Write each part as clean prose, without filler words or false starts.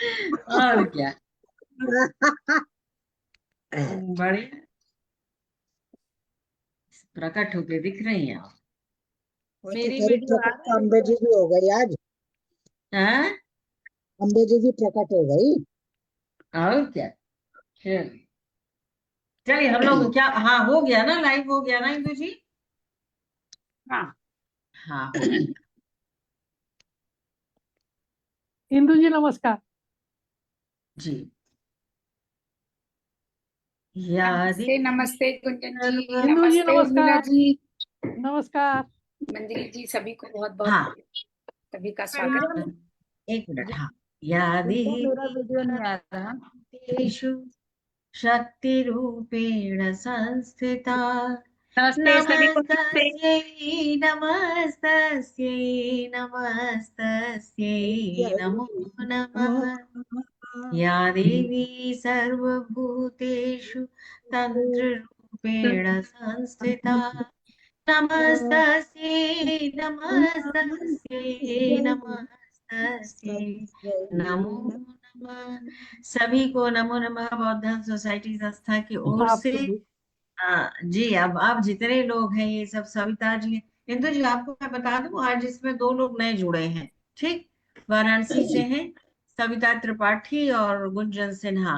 और क्या। बढ़िया। प्रकट होके दिख रही हैं आप। वही तो मेरी कह रही, वीडियो आ प्रकट तो रही अम्बे जी भी हो गई आज। है। अम्बे जी भी प्रकट हो गई। हाँ और क्या। चलिए। चलिए हम लोग क्या, हाँ हो गया ना, लाइव हो गया ना इंदु जी। हाँ। हाँ हो गया। इंदु जी नमस्कार। जी। याद नमस्ते नमस्ते गुंजन जी, इंदु जी नमस्ते उर्मिला नमस्कार। जी, नमस्कार। मंजरी जी, सभी को बहुत बहुत हाँ सभी का स्वागत है। एक मिनट। हाँ यादी मेरा वीडियो नहीं आ रहा। तेषु शक्तिरूपेण संस्थिता। नमस्ते सभी को, नमस्ते। नमस्तस्यै नमस्तस्यै नमस्तस्यै नमो नमः। या देवी सर्वभूतेषु तन्त्ररूपेण संस्थिता। नमस्तस्यै नमस्तस्यै नमस्तस्यै नमो नमः। सभी को नमो नमः बौद्ध सोसाइटी संस्था की ओर से। आपको भी। जी अब जितने लोग हैं ये सब सविता जी हैं। इंदु जी आपको मैं बता दूं आज इसमें दो लोग नए जुड़े हैं। ठीक। वाराणसी से हैं सविता त्रिपाठी और गुंजन सिन्हा।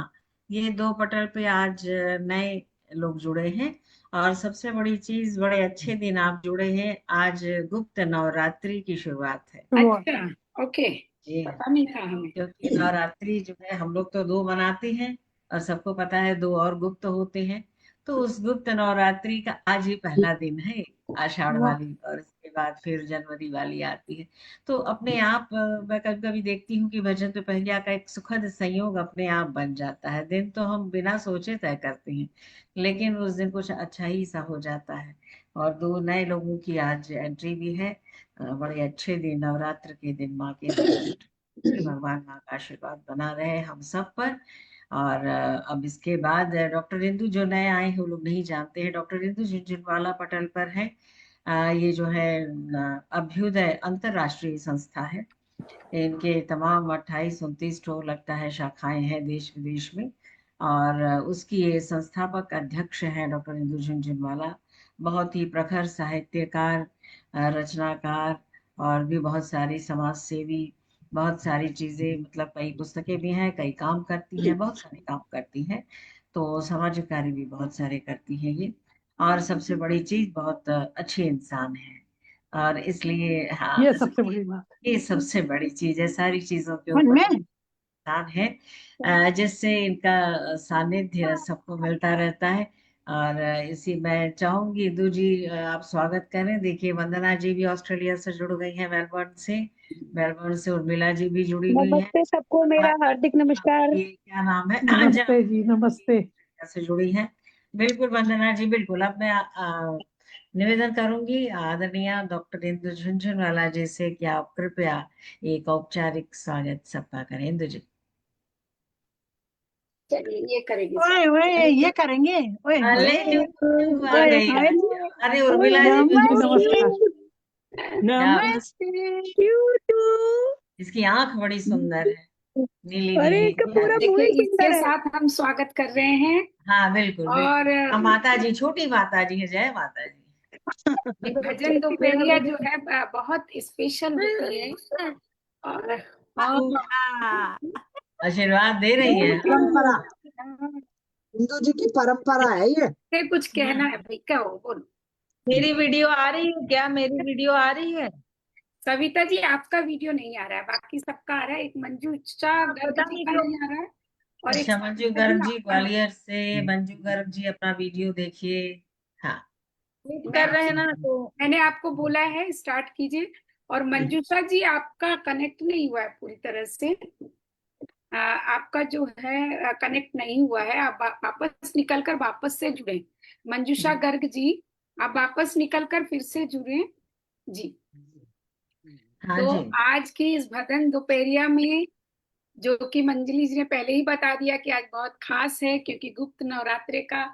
ये दो पटल पे आज नए लोग जुड़े हैं। और सबसे बड़ी चीज, बड़े अच्छे दिन आप जुड़े हैं आज। गुप्त नवरात्रि की शुरुआत है। अच्छा, ओके, जी पता नहीं था हमें। क्योंकि नवरात्रि जो है हम लोग तो दो मनाते हैं और सबको पता है दो और गुप्त होते हैं। तो उस गुप्त नवरात्रि का आज ही पहला दिन है। आषाढ़ वाह। वाली और इसके बाद फिर जनवरी वाली आती है। तो अपने आप मैं कभी कभी देखती हूँ कि भजन दोपहरिया का एक सुखद संयोग अपने आप बन जाता है। दिन तो हम बिना सोचे तय करते हैं लेकिन उस दिन कुछ अच्छा ही सा हो जाता है। और दो नए लोगों की आज एंट्री भी है। बड़े अच्छे दिन, नवरात्र के दिन, माँ के दर्शन से भगवान माँ का आशीर्वाद बना रहे हम सब पर। और अब इसके बाद डॉक्टर इंदु जो नए आए हैं वो लोग नहीं जानते हैं। डॉक्टर इंदु झुनझुनवाला पटल पर है। ये जो है अभ्युदय अंतरराष्ट्रीय संस्था है। इनके तमाम 28-29 ठो लगता है शाखाएं हैं देश विदेश में। और उसकी ये संस्थापक अध्यक्ष हैं डॉक्टर इंदु झुनझुनवाला। बहुत ही प्रखर साहित्यकार, रचनाकार और भी बहुत सारी समाज सेवी, बहुत सारी चीजें, मतलब कई पुस्तकें भी हैं, कई काम करती हैं, बहुत सारे काम करती हैं। तो सामाजिक कार्य भी बहुत सारे करती हैं ये। और सबसे बड़ी चीज बहुत अच्छे इंसान है। और इसलिए हाँ ये सबसे बड़ी बात ये सबसे बड़ी चीज है। सारी चीजों के है। ऊपर में इंसान है जिससे इनका सानिध्य सबको मिलता रहता है। और इसी मैं चाहूंगी इंदु जी आप स्वागत करें। देखिए वंदना जी भी ऑस्ट्रेलिया से जुड़ गई हैं, मेलबर्न से। मेलबर्न से उर्मिला जी भी जुड़ी हुई हैं। नमस्ते सबको, मेरा हार्दिक नमस्कार। ये क्या नाम है नमस्ते जी, नमस्ते। से जुड़ी हैं। बिल्कुल वंदना जी बिल्कुल। अब मैं निवेदन करूंगी आदरणीय डॉक्टर इंदु झुनझुनवाला जी से कि आप कृपया एक औपचारिक स्वागत सबका करें। इंदु जी। चलिए ये करेगी सब। ओए ओए ये करेंगे। ओए अरे ओए आ ओए गई हाय, अरे उर्मिला जी भी इंदु जी जुड़ी हुई है। नमस्कार। क्या बात। नमस्ते टू। इसकी आंख बड़ी सुंदर है, नीली अरे नीली इसका पूरा प्यारी। मुंह देखिए, ही इसके सुंदर है। साथ हम स्वागत कर रहे हैं। हाँ बिल्कुल और बिल्कुल। हम माता जी, छोटी माता जी है, जय माता जी। ये भजन छोटी मेरा दोपहरिया जो वीडियो। है बहुत स्पेशल होती है। और हाँ। आशीर्वाद दे रही है। परंपरा, हिंदू जी की परंपरा है ये। फिर कुछ कहना है भाई, क्या हो बोलो। मेरी वीडियो आ रही है क्या? मेरी वीडियो आ रही है? सविता जी, आपका वीडियो नहीं आ रहा है, बाकी सबका आ रहा है। एक मंजू शाह गर्ग पता जी नहीं का क्यों। नहीं आ रहा है। और एक अच्छा मंजू सविता जी गर्ग जी आपका नहीं। ग्वालियर से। मंजू गर्ग जी अपना वीडियो देखिए। हाँ वेट मैं कर रहे हैं ना तो। मैंने आपको बोला है स्टार्ट कीजिए। और मंजूषा जी, आपका कनेक्ट नहीं हुआ है पूरी तरह से। आपका जो है कनेक्ट नहीं हुआ है। आप वापस निकलकर वापस से जुड़े। मंजूषा गर्ग जी, आप वापस निकलकर फिर से जुड़े जी। हाँ तो जी। आज की इस भजन दोपहरिया में, जो कि मंजली जी ने पहले ही बता दिया कि आज बहुत खास है क्योंकि गुप्त नवरात्रे का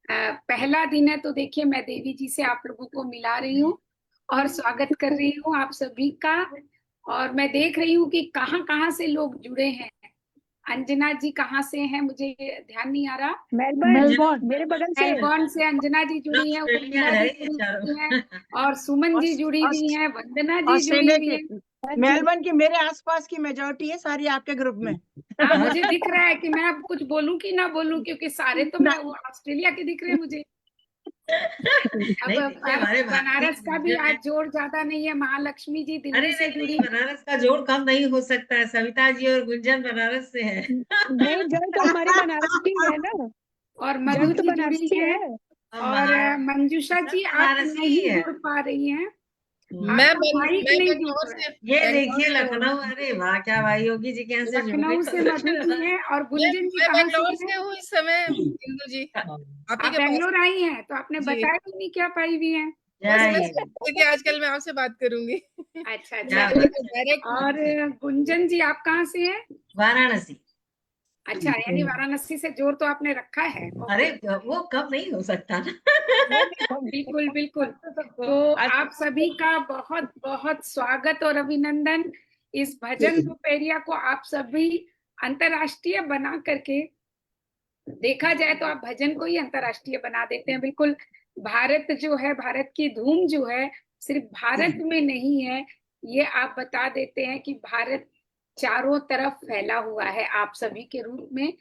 पहला दिन है। तो देखिए, मैं देवी जी से आप लोगों को मिला रही हूँ और स्वागत कर रही हूँ आप सभी का। और मैं देख रही हूँ कि कहाँ कहाँ से लोग जुड़े हैं। अंजना जी कहाँ से हैं, मुझे ध्यान नहीं आ रहा। मेलबोर्न मेरे बगल से मेलबोर्न से अंजना जी जुड़ी हैं, ऑस्ट्रेलिया उर्मिला है जी ये जुड़ी चारों। हुई हैं, और सुमन जी जुड़ी हुई हैं, वंदना जी जुड़ी ऑस्ट्रेलिया हुई के हैं। मेलबर्न की मेरे आसपास की मेजॉरिटी है सारी आपके ग्रुप में। हाँ, मुझे दिख रहा है कि मैं अब कुछ बोलूं कि ना बोलूं, क्योंकि सारे तो मैं वो ऑस्ट्रेलिया के दिख रहे हैं मुझे। अब नहीं देखिए, हमारे भारतीय बनारस का भी गुंजन है। आज जोर ज्यादा नहीं है, महालक्ष्मी जी अरे दिल्ली से नहीं जुड़ी नहीं, बनारस का जोड़ कम नहीं हो सकता है। सविता जी और गुंजन बनारस से है। नहीं, जड़ तो हमारी बनारस की है ना। और जड़ मधु तो जी बनारस जुड़ी की हैं। है। और मंजूषा सब जी आप बनारसी ही नहीं है। जुड़ पा रही हैं, मैं आपका माइक मैं नहीं जुड़ बेंगलोर रहा है। से ये बेंगलोर देखिए से हूँ। लखनऊ, अरे वाह क्या भाई, योगी जी के यहाँ से जुड़ गई लखनऊ से मधु जी हैं, और मैं गुंजन जी मैं कहाँ से बेंगलोर हैं? से हूँ इस समय, इंदु जी, आप ही आप के पास। बेंगलोर आई हैं, तो आपने जी, बताया ही नहीं क्या पाई हुई हैं। बस जाइए। देखिए आजकल मैं आपसे बात करूंगी। अच्छा क्या अच्छा। बात है। डायरेक्ट। और गुंजन जी आप कहाँ से हैं? वाराणसी। अच्छा, यानी वाराणसी से जोर तो आपने रखा है। अरे ओके, वो कम नहीं हो सकता ना। बिल्कुल बिल्कुल। तो आप सभी का बहुत बहुत स्वागत और अभिनंदन। इस भजन दोपहरिया को आप सभी अंतर्राष्ट्रीय बना करके, देखा जाए तो आप भजन को ही अंतर्राष्ट्रीय बना देते हैं। बिल्कुल, भारत जो है, भारत की धूम जो है सिर्फ भारत में नहीं है, ये आप बता देते हैं कि भारत चारों तरफ फैला हुआ है आप सभी के रूप में।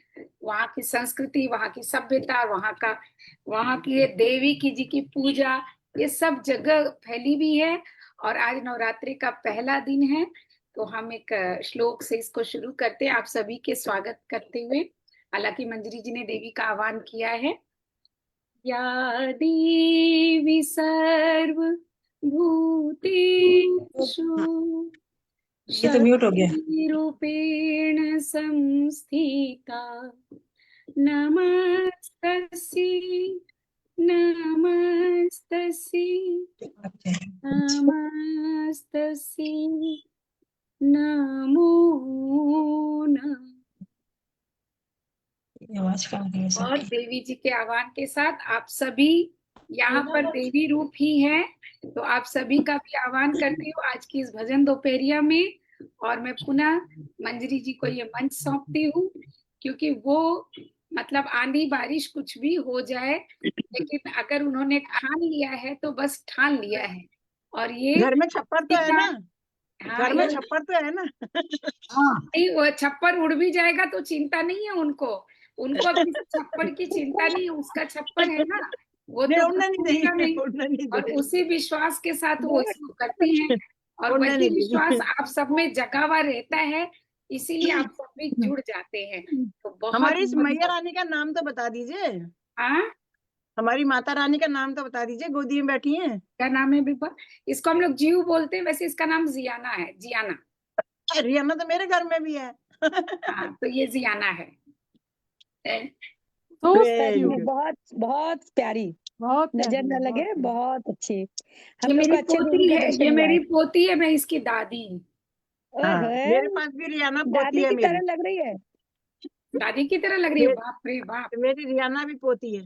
वहाँ की संस्कृति, वहाँ की सभ्यता, वहाँ की ये देवी की जी की पूजा, ये सब जगह फैली भी है। और आज नवरात्रि का पहला दिन है, तो हम एक श्लोक से इसको शुरू करते हैं, आप सभी के स्वागत करते हुए। हालांकि मंजरी जी ने देवी का आह्वान किया है। या देवी सर्वभूतेषु ये तो म्यूट हो गया। शक्तिरूपेण संस्थिता नमस्तस्यै नमस्तस्यै नमस्तस्यै नमो नमः। आवाज कम है और देवी जी के आह्वान के साथ आप सभी यहाँ पर देवी रूप ही हैं, तो आप सभी का भी आह्वान करती हूँ आज की इस भजन दोपहरिया में। और मैं पुनः मंजरी जी को ये मंच सौंपती हूँ, क्योंकि वो मतलब आंधी बारिश कुछ भी हो जाए, लेकिन अगर उन्होंने ठान लिया है तो बस ठान लिया है। और ये घर में छप्पर तो है ना, हाँ, घर में छप्पर तो है ना। नहीं, वो छप्पर उड़ भी जाएगा तो चिंता नहीं है उनको, उनको अब किसी छप्पर की चिंता नहीं है, उसका छप्पर है ना, वो नहीं तो उड़ने नहीं उड़ेगा देंगे, नहीं। उड़ने नहीं और देंगे, उसी विश्वास के साथ वो इसको करती हैं, और उड़ने वही नहीं विश्वास देंगे। आप सब में जगा हुआ रहता है, इसीलिए आप सब भी जुड़ जाते हैं। तो बहुत हमारी इस मैया बहुत रानी का नाम तो बता दीजिए, हाँ, हमारी माता रानी का नाम तो बता दीजिए, गोदी में बैठी हैं। क्या नाम है बिल्कुल? इसको हम लोग जीव बोलते हैं, वैसे इसका नाम जियाना है, जियाना। रियाना तो मेरे घर में भी है। हाँ, तो ये जियाना है। तो Very good. बहुत बहुत प्यारी, बहुत नजर प्यारी न है, लगे, बहुत बहुत अच्छी। ये हम लोग को मेरी अच्छे पोती देवी का है, दर्शन ये हुआ है। मेरी पोती है, मैं इसकी दादी हूँ। ओए हाँ, होए, मेरे पास भी रियाना पोती दादी है की मेरी, तरह लग रही है। दादी की तरह लग रही है? मे- बाप रे बाप, मेरी रियाना भी पोती है।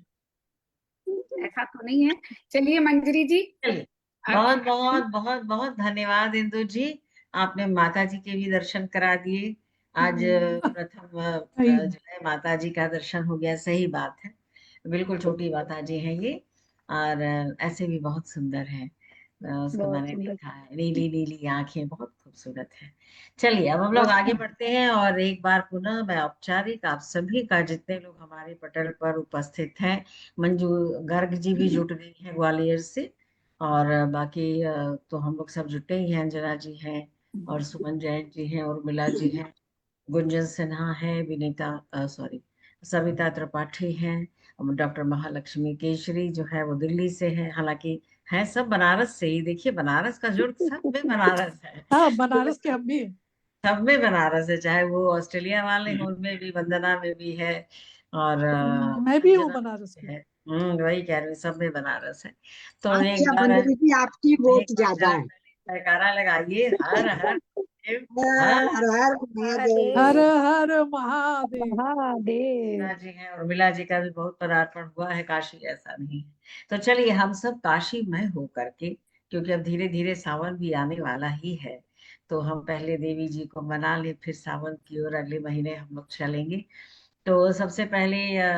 ऐसा तो नहीं है। चलिए मंजरी जी, चलिए, आप बहुत बहुत बहुत बहुत धन्यवाद इंदु जी, आपने माता जी के भी दर्शन करा दिए। आज प्रथम सही जो है माता जी का दर्शन हो गया, सही बात है, बिल्कुल छोटी माता जी हैं ये, और ऐसे भी बहुत सुंदर है। उसको बहुत मैंने सुंदर। देखा है, नीली नीली आंखें, बहुत खूबसूरत है। चलिए अब हम लोग आगे बढ़ते हैं, और एक बार पुनः मैं औपचारिक आप सभी का, जितने लोग हमारे पटल पर उपस्थित हैं, मंजू गर्ग जी भी जुट गई हैं ग्वालियर से, और बाकी तो हम लोग सब जुटे ही हैं, अंजना जी हैं, और सुमन जैन जी हैं, उर्मिला जी हैं, गुंजन सिन्हा है, विनीता सॉरी सविता त्रिपाठी हैं, डॉक्टर महालक्ष्मी केशरी जो है वो दिल्ली से है, हालांकि है सब बनारस से ही। देखिए बनारस का जुड़, सब में बनारस है। हाँ, तो बनारस के हम भी हैं। सब में बनारस है, चाहे वो ऑस्ट्रेलिया वाले हों, उनमें भी, वंदना में भी है, और मैं भी हूँ अंजना बनारस में की। है। वही कह रही हूँ, सब में बनारस है। तो एक अच्छा बार मंजरी जी, आपकी वोट एक बार ज्यादा है। जयकारा लगाइए, हर हर महादेव, हर हर हर महादेव। हर महादेव हर महादेव। महादेव। उर्मिला जी हैं, उर्मिला जी का भी बहुत पदार्पण हुआ है काशी, ऐसा नहीं है। तो चलिए हम सब काशी में हो करके, क्योंकि अब धीरे धीरे सावन भी आने वाला ही है, तो हम पहले देवी जी को मना लें, फिर सावन की ओर अगले महीने हम लोग चलेंगे। तो सबसे पहले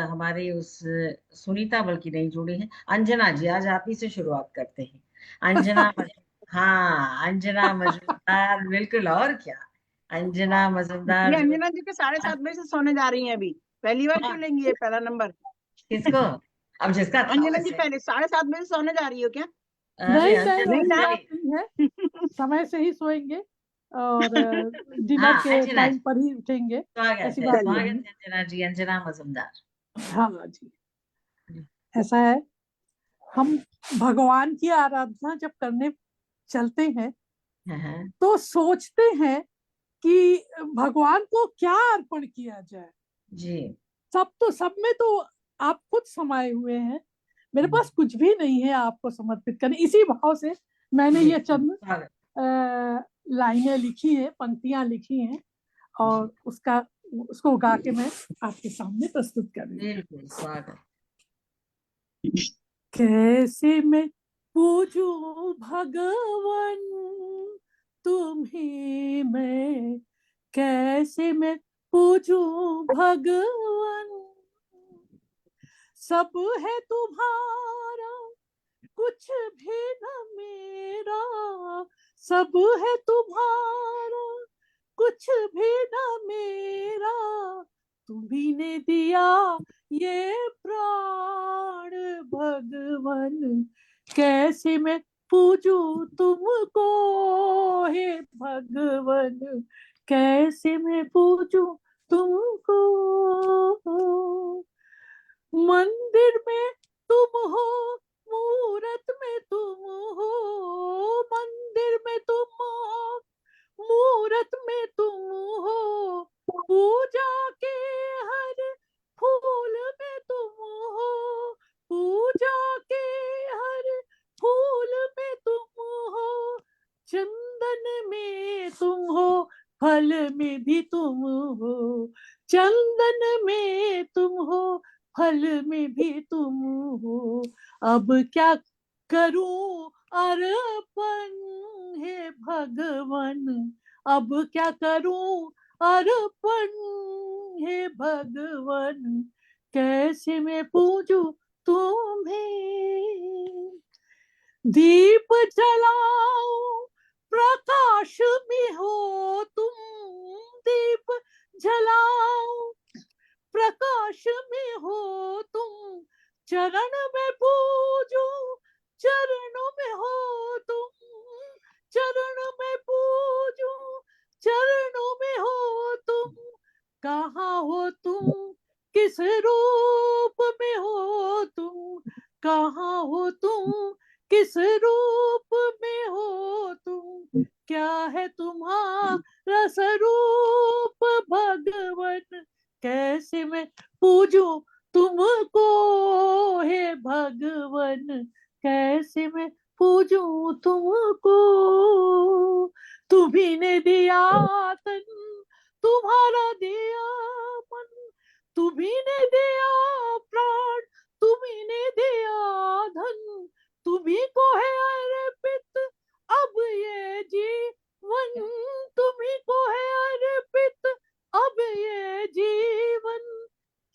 हमारी उस सुनीता बल्कि नहीं जुड़ी है, अंजना जी, आज आप ही से शुरुआत करते हैं। हाँ, अंजना मजूमदार, बिल्कुल, और क्या। अंजना ये मजूमदार जो अंजना जी के 7:30 बजे से सोने जा रही हैं अभी। पहली बार क्यों हाँ, लेंगी ये पहला नंबर? किसको? अब जिसका था अंजना जी वैसे। पहले 7:30 बजे सोने जा रही हो क्या? अरे नहीं नहीं, अंजना नहीं ऐसी ना। बात जी, नहीं है। समय से ही सोएंगे और डिनर हाँ के अंजना जी, टाइम पर ही उठेंगे। स्वागत ऐसी है, बात नहीं चलिए। स्वागत है। है अंजना जी, अंजना मजूमदार। हाँ जी, ऐसा है। हम भगवान की आराधना जब करने चलते हैं हाँ, हाँ, तो सोचते हैं कि भगवान को क्या अर्पण किया जाए। जी, सब में तो आप खुद समाये हुए हैं, मेरे पास कुछ भी नहीं है आपको समर्पित करने। इसी भाव से मैंने जी, ये चंद स्वागत। लाइनें लिखी हैं, पंक्तियां लिखी हैं, जी, और उसको गा के मैं आपके सामने प्रस्तुत कर रही हूँ। बिल्कुल स्वागत। कैसे मैं पूजूं भगवान तुम्हें मैं, कैसे मैं पूजूं भगवान। सब है तुम्हारा, कुछ भी न मेरा। सब है तुम्हारा, कुछ भी न मेरा। तुम्ही ने दिया ये प्राण भगवन, कैसे मैं पूजूं तुमको हे भगवन, कैसे मैं पूजूं तुमको। मंदिर में तुम हो, मूरत में तुम हो। मंदिर में तुम हो, मूरत में तुम हो। पूजा के हर फूल में तुम हो। पूजा के हर फूल में तुम हो। चंदन में तुम हो, फल में भी तुम हो। चंदन में तुम हो, फल में भी तुम हो। अब क्या करूं अर्पण हे भगवन, अब क्या करूं अर्पण हे भगवन, कैसे मैं पूजूं तुम्हें। दीप जलाओ, प्रकाश में हो तुम। दीप जलाओ, प्रकाश में हो तुम। चरण में पूजो, चरणों में हो तुम। चरण में पूजो, चरणों में हो तुम। कहाँ हो तुम, किस रूप में हो तुम। कहाँ हो तुम, किस रूप में हो तुम। क्या है तुम्हारा स्वरूप भगवन, कैसे मैं पूजूं तुमको हे भगवन, कैसे मैं पूजूं तुमको। तुम्ही ने दिया तन, तुम्हारा दिया मन। तुम्ही ने दिया प्राण, तुम्ही ने दिया धन। तुम्ही को है अर्पित अब ये जीवन। तुम्ही को है अर्पित अब ये जीवन।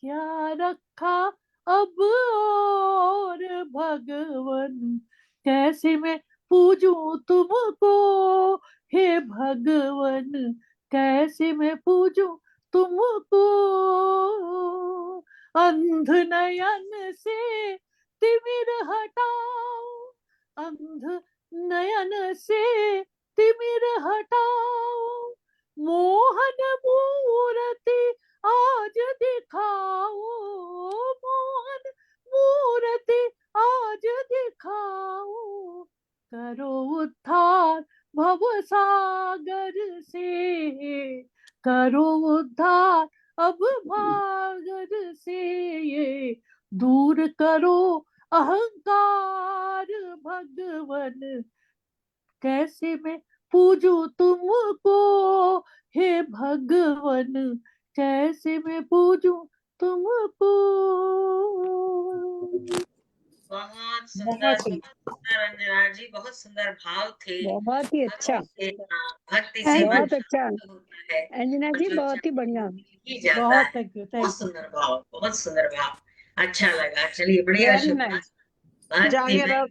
क्या रखा अब और भगवन, कैसे मैं पूजूं तुमको हे भगवन, कैसे मैं पूजूं तुमको। अंध नयन से तिमिर हटाओ, अंध नयन से तिमिर हटाओ। मोहन मूर्ति आज दिखाओ, मोहन मूर्ति आज दिखाओ। करो उद्धार भव सागर से, करो उद्धार अब भागर से। ये दूर करो अहंकार भगवन, कैसे मैं पूजूं तुमको हे भगवन, कैसे मैं पूजूं तुमको। बहुत सुंदर, बहुत ही बहुत सुंदर अंजना जी, बहुत सुंदर भाव थे। बहुत ही अच्छा, भक्ति से, हाँ, भक्ति से मन बहुत अच्छा शांत होता है अंजना और जी, जो बहुत ही चाहे बढ़िया। ही जाता बहुत है। थैंक यू, बहुत थैंक यू। सुंदर भाव, बहुत सुंदर भाव, अच्छा लगा। चलिए, बढ़िया वेरी शुभ नाइस। भक्ति जागे में, रहो,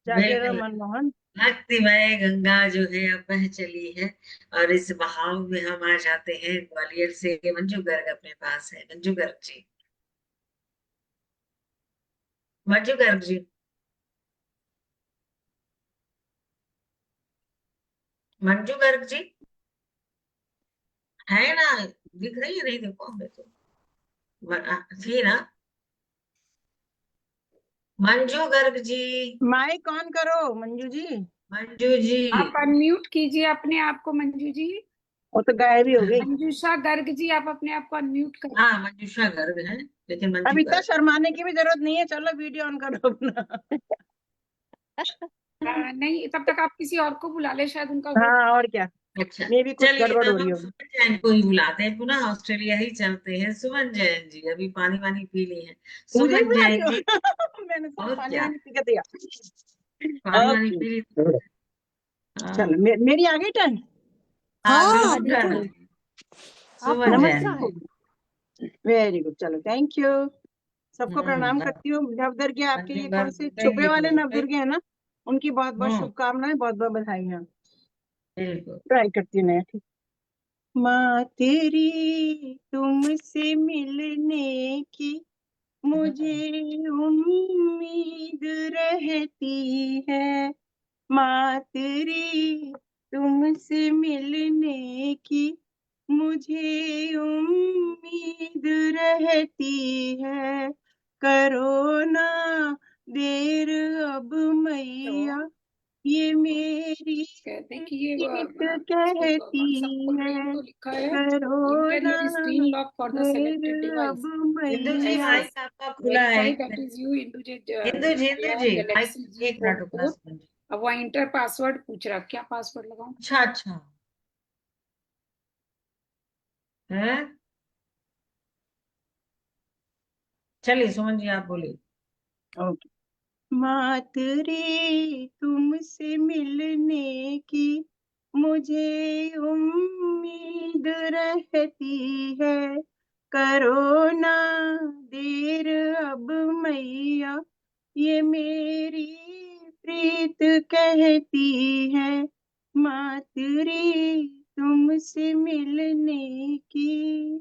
जागे रहो बिल्कुल मनमोहन। भक्तिमय गंगा जो है अब बह चली है, और इस बहाव में हम आ जाते हैं। ग्वालियर से मंजू गर्ग अपने पास है। मंजू गर्ग जी, मंजू गर्ग जी, मंजू गर्ग जी है ना? दिख रही है? नहीं, देखो हमें तो थी ना मंजू गर्ग जी। माइक ऑन करो मंजू जी। मंजू जी, आप अनम्यूट कीजिए अपने आप को मंजू जी। वो तो गायब ही हो गई। मंजूषा गर्ग जी, आप अपने आप को अनम्यूट कर। हाँ मंजूषा गर्ग है, लेकिन अब मंजू इतना गर्ग। शर्माने की भी जरूरत नहीं है, चलो वीडियो ऑन करो अपना। नहीं, तब तक आप किसी और को बुला ले, शायद उनका हो। हाँ, और क्या, अच्छा, मे भी कुछ चलिए गड़बड़ हो तब रही हम होगी। सुमन जैन को ही बुलाते हैं, पुनः ऑस्ट्रेलिया ही चलते हैं। सुमन जैन जी, अभी पानी वानी पी ली है। मुझे ही सुमन बुला रही जैन जी, हो। मैंने सब और पानी क्या, वानी पी के दिया। पानी वानी ओके, पी ली? हाँ, चलो मेरी आ गई टर्न। हाँ हाँ हाँ बिल्कुल बिल्कुल। टर्न। आपका सुमन जैन बच्चा जी। है। नमस्कार, वेरी गुड, चलो थैंक यू। सबको प्रणाम हाँ, करती हूँ। नवदुर्गे, आपके मंजू ये कौन गर्ग से छुपे बोलेंगी तो वाले बोले। नवदुर्गे हैं ना, उनकी बहुत बहुत हम्म, शुभकामनाएं, बहुत बहुत बधाइयाँ। बिल्कुल। ट्राई करती हूँ नया, ठीक। माँ तेरी तुमसे मिलने की मुझे उम्मीद रहती है। माँ तेरी तुमसे मिलने की मुझे उम्मीद रहती है। करो ना देर अब मैया, ये मेरी कहते हैं कि ये प्रीत व्हाट्सएप कहती खोल रही हूँ है। तो लिखा है करो ना interior screen lock for the selected there अब डिवाइस। इंदु जी, मैया। माइक आपका खुला है, वेरीफाई एक that minute. Is you Indu Indu ji, Indu ji, mike, Galaxy जी एक फोन मिनट रुकना 4। सुमन जी। अब वहाँ इंटर पासवर्ड पूछ रहा, क्या पासवर्ड लगाऊं? अच्छा अच्छा है, चलिए सुमन जी आप बोलिए। ओके। मातरे तुमसे मिलने की मुझे उम्मीद रहती है। करो ना देर अब मैया, ये मेरी प्रीत कहती है। मातरे तुमसे मिलने की,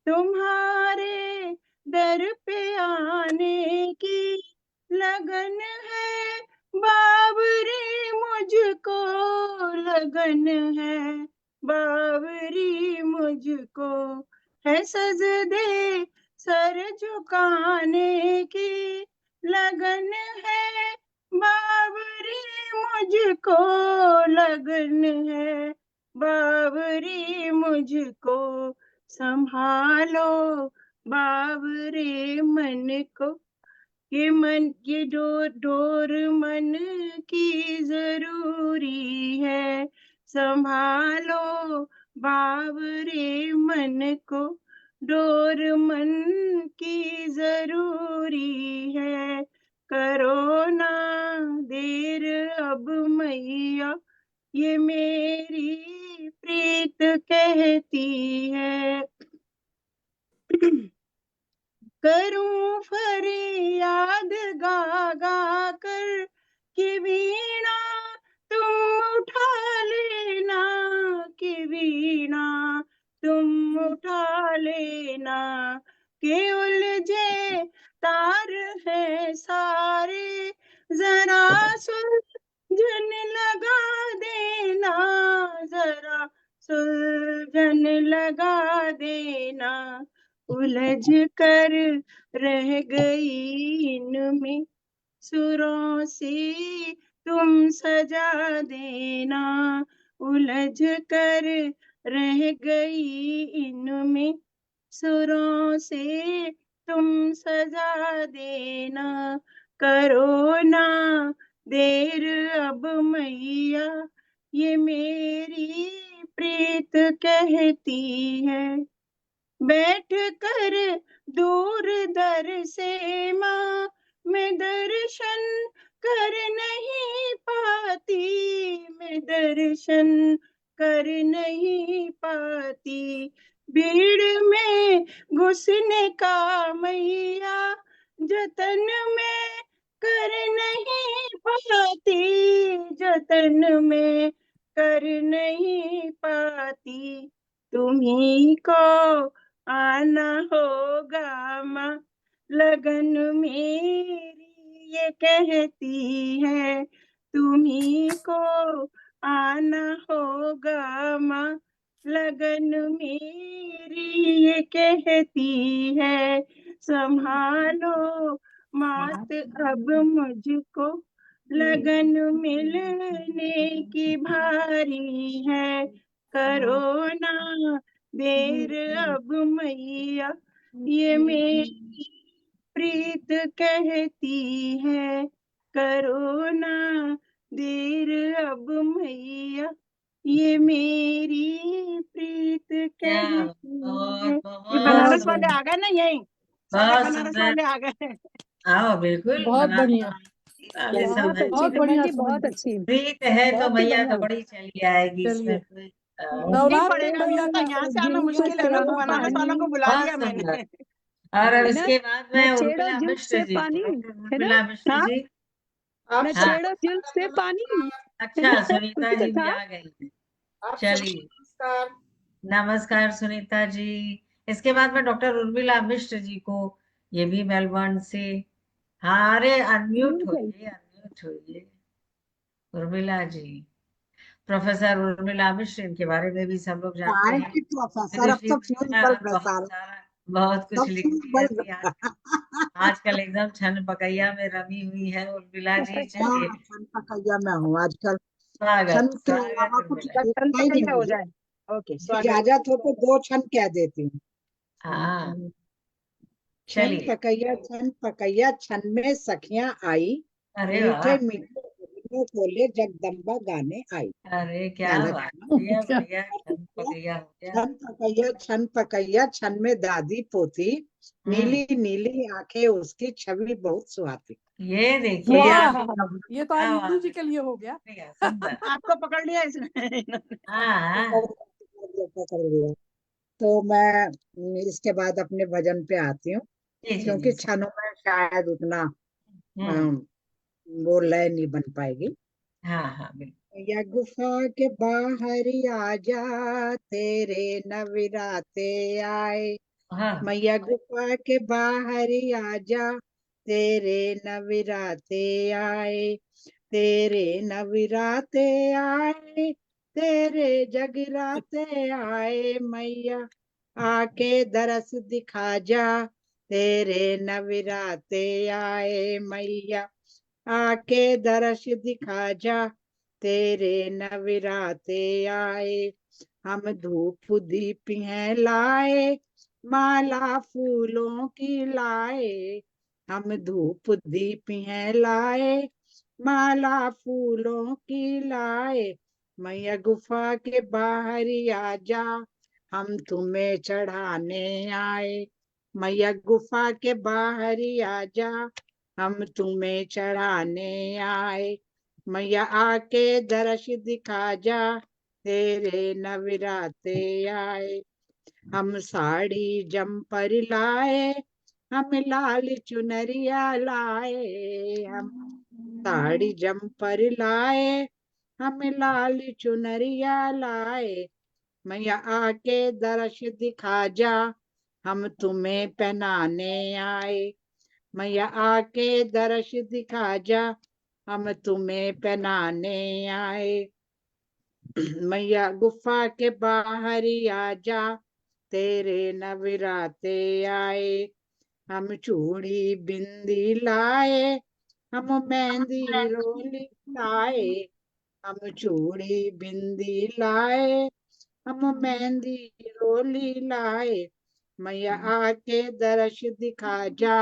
तुम्हारे दर पे आने की लगन है बाबरी, मुझको लगन है बाबरी, मुझको है सजदे सर झुकाने की लगन है बाबरी, मुझको लगन है बाबरी, मुझको संभालो बाबरे मन को। ये मन, ये डोर डोर मन की जरूरी है। संभालो बाबरे मन को, डोर मन की जरूरी है। करो ना देर अब मैया, ये मेरी प्रीत कहती है। करूं फरियाद गा गा कर कि वीणा तुम उठा लेना, कि वीणा तुम उठा लेना। के उलझे तार है सारे, जरा सुलझन लगा देना, जरा सुलझन लगा देना। उलझ कर रह गई इनमें सुरों से तुम सजा देना। उलझ कर रह गई इनमें सुरों से तुम सजा देना। करो ना देर अब मैया, ये मेरी प्रीत कहती है। बैठ कर दूर दर से माँ मैं दर्शन कर नहीं पाती, मैं दर्शन कर नहीं पाती। भीड़ में घुसने का मैया जतन में कर नहीं पाती, जतन में कर नहीं पाती। तुम्ही को आना होगा माँ, लगन मेरी ये कहती है। तुम्ही को आना होगा माँ, लगन मेरी ये कहती है। संभालो मात अब मुझको, लगन मिलने की भारी है। करो ना देर अब मैया, ये मेरी प्रीत कहती है। करो ना देर अब मैया, ये मेरी प्रीत क्या कहती है। बहुत ये बहुत बनारस बहुत वाले सुंदर, आ गए ना, यही सारे बहुत बनारस सुंदर। वाले आ गए। आओ बिल्कुल, बहुत बनारस बढ़िया, वाले सब बहुत है। अच्छी बहुत विमल बढ़िया जी, सुमन बहुत जी। अच्छी, प्रीत है तो बहुत ही मैया बढ़िया। तो बड़ी चली आएगी, इसमें चलिए, कोई नहीं नवनाथ पड़ेगा, भैया तो का यहाँ से आना दिल से मुश्किल है ना, तो छेड़ो बनारस पानी, वालों को बुला बहुत लिया सुंदर। मैंने। और अब है ना, इसके बाद न में छेड़ो उर्मिला दिल मिश्र से जी, पानी, डॉक्टर है ना, उर्मिला मिश्र हाँ, जी। आप न हाँ, छेड़ो दिल से पानी, है अच्छा, ना, सुनीता कुछ तो जी भी था। आ गई है। आप सभी चलिए, नमस्कार। नमस्कार सुनीता जी। इसके बाद में डॉक्टर उर्मिला मिश्र जी को, ये भी मेलबर्न से। हाँ, अरे अनम्यूट ठीक है। होइए, अनम्यूट होइए उर्मिला जी। प्रोफेसर उर्मिला मिश्र, इनके बारे में भी सब लोग जानते काय हैं। की प्रोफेसर, अब विदुषी तो फ्यूज वगैरह बढ़ और गए बहुत सारे, सारा, बहुत कुछ सब फ्यूज लिखती बढ़ रहती है गए। आजकल। आजकल एकदम छन पकैया में रमी हुई है उर्मिला जी। चलिए, हाँ, छन पकैया में हूँ आजकल। छन स्वागत के स्वागत अलावा कुछ उर्मिला। बस दिखता ही नहीं पकैया हो मुझे। जाए। ओके, स्वागत। इजाजत हो तो 2 छन कह देती हूँ। हाँ, चलिए। छन पकैया छन में सखियां आई, अरे मीठे वाह, मीठे सपनों खोले जगदम्बा गाने आई। अरे क्या क्या लगा बात, ना? बढ़िया क्या बढ़िया, छन पकैया हो गया। छन पकैया छन में दादी पोती, हम्म, नीली नीली आंखें उसकी छवि बहुत सुहाती। ये देखिए वाह, आप, ये तो आज क्या इंदु बात जी के लिए हो गया। है, सुंदर। आपको पकड़ लिया इसने। हाँ हाँ, कर लिया। तो मैं इसके बाद अपने भजन पे आती हूँ, जी जी क्योंकि जी। क्षणों में शायद उतना हम्म, अम, वो लय नहीं बन पाएगी। हाँ हाँ बिल्कुल। या गुफा के बाहर आजा, तेरे नवराते आए। हाँ, मैया गुफा के बाहर आजा, तेरे नवराते आए। तेरे नवराते आए, तेरे जगराते आए। मैया आके दरस दिखा जा, तेरे नवराते आए। मैया आके दरस दिखा जा, तेरे नवराते आए। हम धूप दीप हैं लाए, माला फूलों की लाए। हम धूप दीप हैं लाए, माला फूलों की लाए। मैया गुफा के बाहर आजा, हम तुम्हें चढ़ाने आए। मैया गुफा के बाहर आजा, हम तुम्हें चढ़ाने आए। मैया आके दर्श दिखा जा, तेरे नवराते आए। हम साड़ी जम्पर लाए, हम लाल चुनरिया लाए। हम साड़ी जम्पर लाए, हम लाल चुनरिया लाए। मैया आके दर्श दिखा जा, हम तुम्हें पहनाने आए। मैया आके दर्श दिखा जा, हम तुम्हें पहनाने आए। मैया गुफा के बाहर आजा, तेरे नवराते आए। हम चूड़ी बिंदी लाए, हम मेहंदी रोली लाए। हम चूड़ी बिंदी लाए, हम मेहंदी रोली लाए। मैया आके दर्श दिखा जा,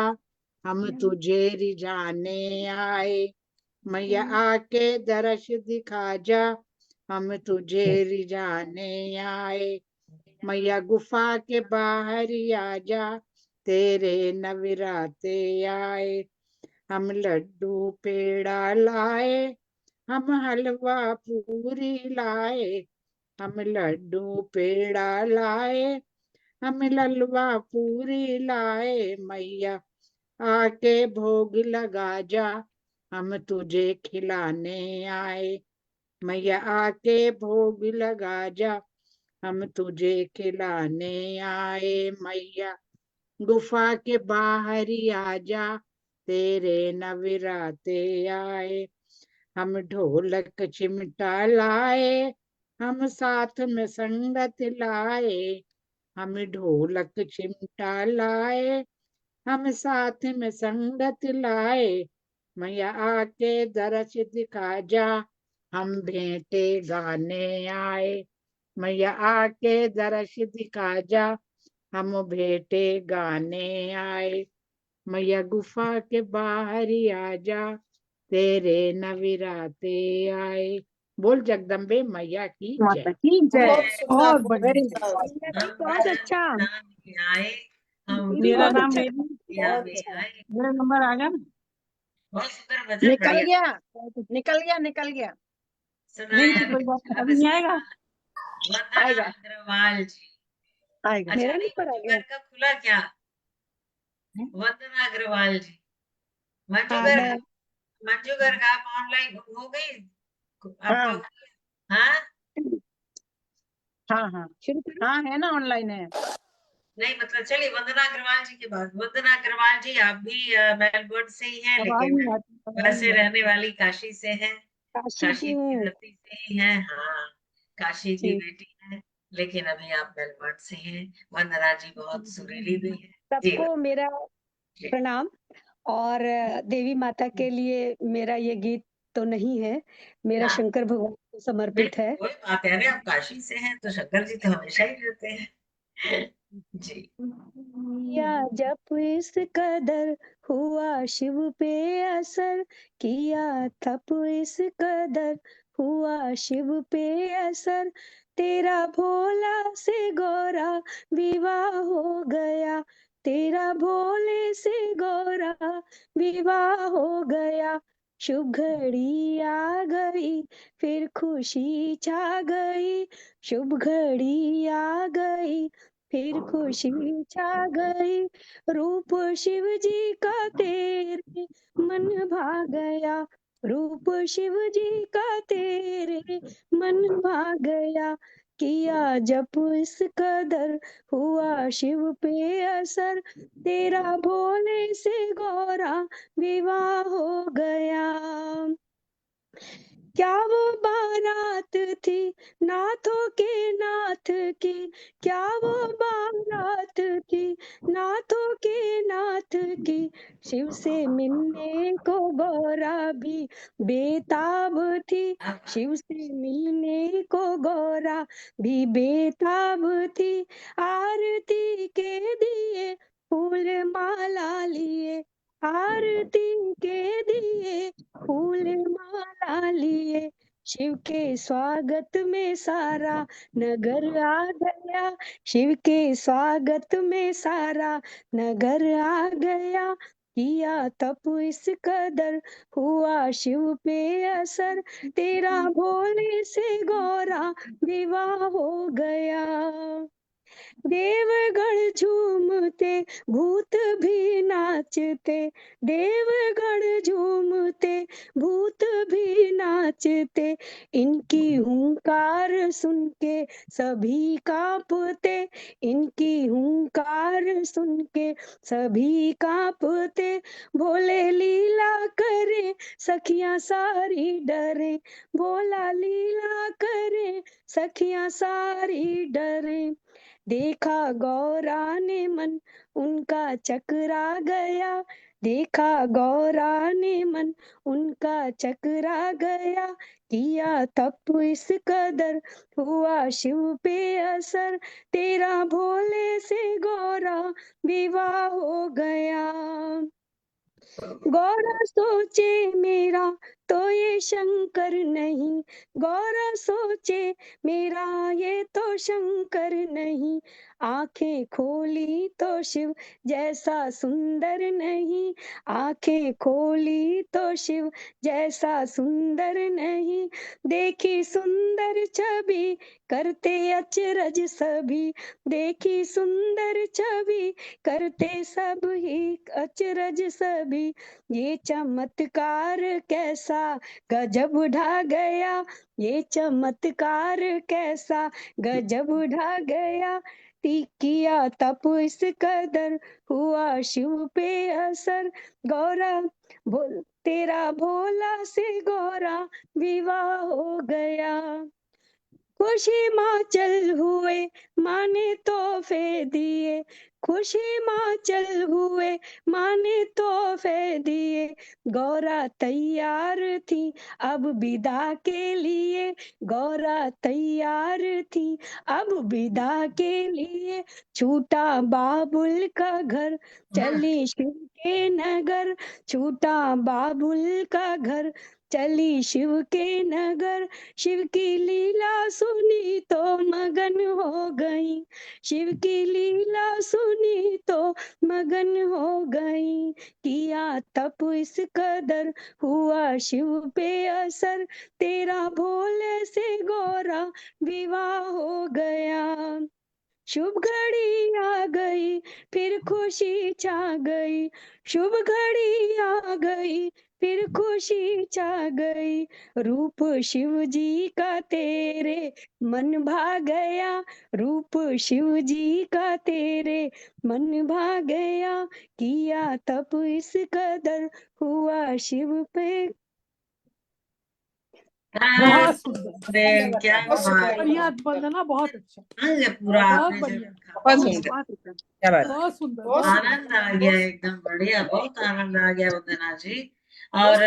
हम तुझे रिझाने आए। मैया आके दर्श दिखा जा, हम तुझे रिझाने आए। मैया गुफा के बाहर आजा, तेरे नवराते आए। हम लड्डू पेड़ा लाए, हम हलवा पूरी लाए, हम लड्डू पेड़ा लाए, हम हलवा पूरी लाए, मैया आके भोग लगा जा, हम तुझे खिलाने आए, मैया आके भोग लगा जा, हम तुझे खिलाने आए, मैया गुफा के बाहर ही आजा, तेरे नवराते आए, हम ढोलक चिमटा लाए, हम साथ में संगत लाए, हम ढोलक चिमटा लाए, हम साथ में संगत लाए, मैया आके दरस दिखा जा, हम भेंटे गाने आए, मैया आके दरस दिखा जा, हम भेंटे गाने आए, मैया गुफा के बाहर ही आजा, तेरे नवराते आए। बोल जगदम्बे मैया की जय। माता की जय। बहुत सुंदर, बहुत बहुत बढ़िया। वेरी सुंदर। नाइस, हम बहुत भजन अच्छा, कीर्तन में आए, हम दीदी मेरा बहुत नाम अच्छा, बेबी, यहाँ में आए। मेरा नंबर आ गया ना? बहुत सुंदर भजन, निकल बढ़िया गया, निकल गया, निकल गया, नहीं सुनाया तो कोई बात नहीं। अब अभी नहीं इसके आएगा। बाद वंदना आएगा, अग्रवाल जी। आएगा। अच्छा मेरा नहीं, नंबर आ मंजू गया। घर का खुला क्या? वंदना अग्रवाल जी, मंजू हाँ घर, मैं मंजू घर का आप ऑनलाइन हो गई आपका? हाँ हाँ हाँ हाँ शुरू करूँ। हाँ, है ना, ऑनलाइन है। नहीं, मतलब चलिए वंदना अग्रवाल जी के बाद। वंदना अग्रवाल जी, आप भी मेलबोर्न से ही हैं, आवाज लेकिन नहीं आती, आवाज वैसे नहीं आती। रहने वाली काशी से हैं, काशी की काशी की हूँ धरती से ही हैं। हाँ, काशी की जी। बेटी हैं, लेकिन अभी आप मेलबोर्न से हैं। वंदना जी बहुत सुरीली भी है जी। सबको मेरा जी। प्रणाम। और देवी माता के लिए मेरा ये गीत तो नहीं है, मेरा हाँ, शंकर भगवान को समर्पित बिल्कुल है। कोई बात है। अरे आप काशी से हैं तो शंकर जी तो हमेशा ही रहते हैं जी। किया जब इस कदर हुआ शिव पे असर, किया तप इस कदर हुआ शिव पे असर, तेरा भोला से गोरा विवाह हो गया, तेरा भोले से गोरा विवाह हो गया, शुभ घड़ी आ गई फिर खुशी छा गई, शुभ घड़ी आ गई फिर खुशी छा गई, रूप शिव जी का तेरे मन भा गया, रूप शिव जी का तेरे मन भा गया, किया जप इस कदर हुआ शिव पे असर, तेरा भोले से गोरा विवाह हो गया। क्या वो बारात थी नाथों के नाथ की, क्या वो बारात थी नाथों के नाथ की, शिव से मिलने को गौरा भी बेताब थी, शिव से मिलने को गौरा भी बेताब थी, आरती के दिए फूल माला लिए, आरती के दिए फूल माला लिए, शिव के स्वागत में सारा नगर आ गया, शिव के स्वागत में सारा नगर आ गया, किया तप इस कदर हुआ शिव पे असर, तेरा भोले से गोरा विवाह हो गया, देवगण झूमते भूत भी नाचते, देवगण झूमते भूत भी नाचते, इनकी हुंकार सुन के सभी कांपते, इनकी हुंकार सुन के सभी कांपते, भोले लीला करे सखियां सारी डरे, भोला लीला करे सखियां सारी डरे, देखा गौरा ने मन उनका चकरा गया, देखा गौरा ने मन उनका चकरा गया, किया तप इस कदर हुआ शिव पे असर, तेरा भोले से गौरा विवाह हो गया, गौरा सोचे मेरा तो ये शंकर नहीं, गौरा सोचे मेरा ये तो शंकर नहीं। आंखें खोली तो शिव जैसा सुंदर नहीं, आंखें खोली तो शिव जैसा सुंदर नहीं। देखी सुंदर छवि करते अचरज सभी, देखी सुंदर छवि करते सब ही अचरज सभी। ये चमत्कार कैसा गजब ढा गया, ये चमत्कार कैसा गजब ढा गया। किया तप इस कदर हुआ शिव पे असर। गौरा बोल तेरा भोला से गौरा विवाह हो गया। खुशी माचल हुए माँ ने तोहफे दिए, खुशी माचल हुए माँ ने तोहफे दिए। गौरा तैयार थी अब विदा के लिए, गौरा तैयार थी अब विदा के लिए। छूटा बाबुल का घर चली शिव के नगर, छूटा बाबुल का घर चली शिव के नगर। शिव की लीला सुनी तो मगन हो गई, शिव की लीला सुनी तो मगन हो गई। किया तप इस कदर हुआ शिव पे असर, तेरा भोले से गौरा विवाह हो गया। शुभ घड़ी आ गई फिर खुशी छा गई, शुभ घड़ी आ गई फिर खुशी छा गई। रूप शिव जी का तेरे मन भा गया, रूप शिव जी का तेरे मन भा गया। किया तप इस कदर हुआ शिव पे। बहुत सुंदर, अरे क्या बहुत बहुत बात सुंदर। बढ़िया वंदना, बहुत अच्छा, ये पूरा बहुत आपने जो बढ़िया, रखा बहुत बहुत सुंदर। बहुत अच्छा। क्या बात है। बहुत सुंदर, बहुत बहुत सुंदर। आनंद आ गया, एकदम बढ़िया, बहुत आनंद आ गया वंदना जी। और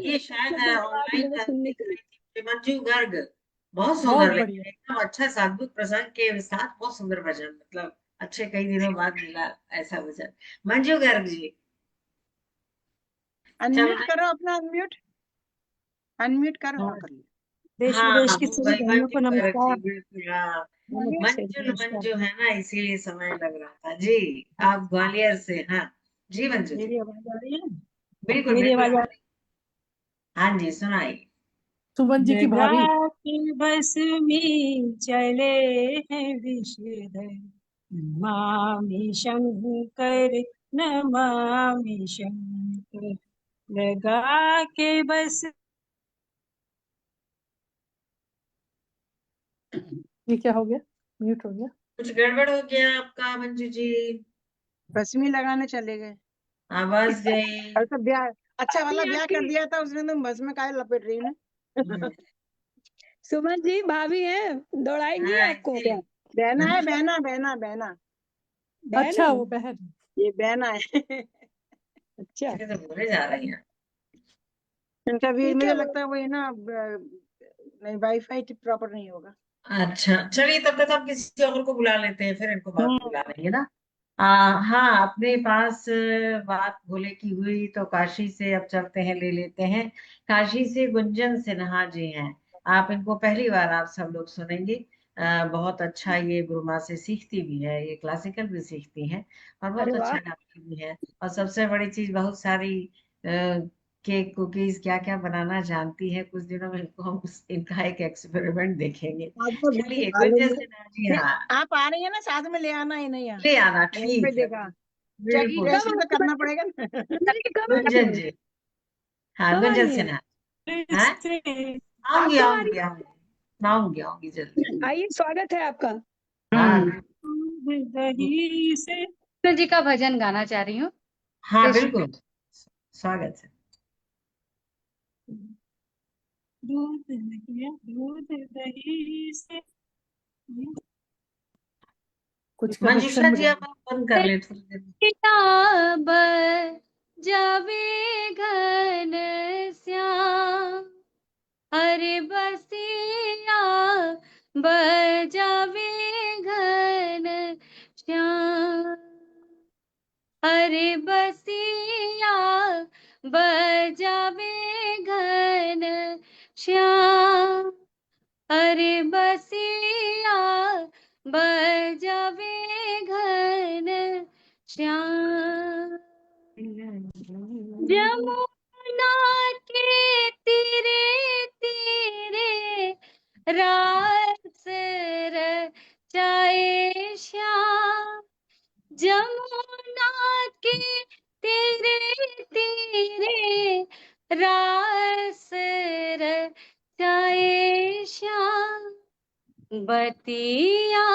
ये शायद धन्यवाद ऑनलाइन मुझे सुनने दिख के लिए। रही थी मंजू गर्ग, बहुत सुंदर बहुत लगी, बढ़िया। एकदम अच्छा सा अद्भुत प्रसंग के साथ बहुत सुंदर भजन, मतलब अच्छे कई दिनों बाद मिला ऐसा भजन। मंजू गर्ग जी, चलो अनम्यूट करो अपना, अनम्यूट अनम्यूट करो, हाँ हाँ कर लिया। देश हाँ, विदेश की वो सभी भाई बहनों मंजू को गर्ग नमस्कार। जी, बिल्कुल हाँ। नमस्कार मंजुल नमस्कार। मंजू है ना, इसीलिए समय लग रहा था जी। आप ग्वालियर से, हाँ जी मंजू जी, मेरी आवाज आ रही है? बिल्कुल मेरी बिल्कुल आवाज आ आ रही। हाँ जी सुनाइए। सुमन जी की जगा भाभी। के बस में चले हैं विषधर, नमामि शंकर नमामि शंकर। लगा के बस। ये क्या हो गया, म्यूट हो गया? कुछ गड़बड़ हो गया आपका मंजू जी, भस्मी लगाने चले गए। आवाज गई। और तो ब्याह, अच्छा वाला भाभी ब्याह आपकी कर दिया था उसने, तुम भस्म काहे लपेट रही हो ना। सुमन जी भाभी है, दौड़ाएंगी हाँ आपको क्या? इसीलिए। बहना है, हाँ, बहना बहना बहना, बहन अच्छा, है? वो बहन। ये बहना है। अच्छा, इसे तो बोले जा रही हैं। इनका भी ये मुझे क्या बोला? लगता है वही ना, नहीं वाईफाई प्रॉपर नहीं होगा। अच्छा चलिए, तब तक हम किसी और को बुला लेते हैं, फिर इनको बाद में हम्म, बुला लेंगे ना। हाँ, अपने पास बात भोले की हुई तो काशी से अब चलते हैं, ले लेते हैं। काशी से गुंजन सिन्हा जी हैं। आप इनको पहली बार आप सब लोग सुनेंगे। बहुत अच्छा, ये गुरुमा से सीखती भी है, ये क्लासिकल भी सीखती हैं और अरे बहुत अच्छा वाह, गाती भी है। और सबसे बड़ी चीज, बहुत सारी केक कुकीज क्या क्या बनाना जानती है। कुछ दिनों में इनको हम इनका एक एक्सपेरिमेंट देखेंगे। आज तो चलिए आ गुंजन लेंगे। सिन्हा जी, नहीं, हाँ आप आ रही है ना, साथ में ले आना ही नहीं यहाँ, ले आना, वहीं पे ठीक है देखा। चेक बिल्कुल। कब टेस्ट तो करना पड़ेगा ना। कब आ रही गुंजन है? जी, हाँ कब आ गुंजन रही है? सिन्हा, हाँ आप आऊंगी कब आ रही आऊंगी आऊंगी आऊंगी आऊंगी जल्दी। है? आइए, स्वागत है आपका। हाँ दूध दही से कृष्ण जी का भजन गाना चाह रही हूँ। हाँ कृष्ण, बिल्कुल, स्वागत है। दूध दही से कुछ मंजूषा कनेक्शन जी, मिला। आप बंद कर ले थोड़ी देर में। किताब जावे घन श्याम, हरे बसिया बजावे घन श्याम, हरे बसिया बजावे घन श्याम, अरे बसिया बजावे घन श्याम। जमुना के तीरे तीरे रास रचाए श्याम। जमुना के तीरे तीरे रास रचाए श्याम। बतिया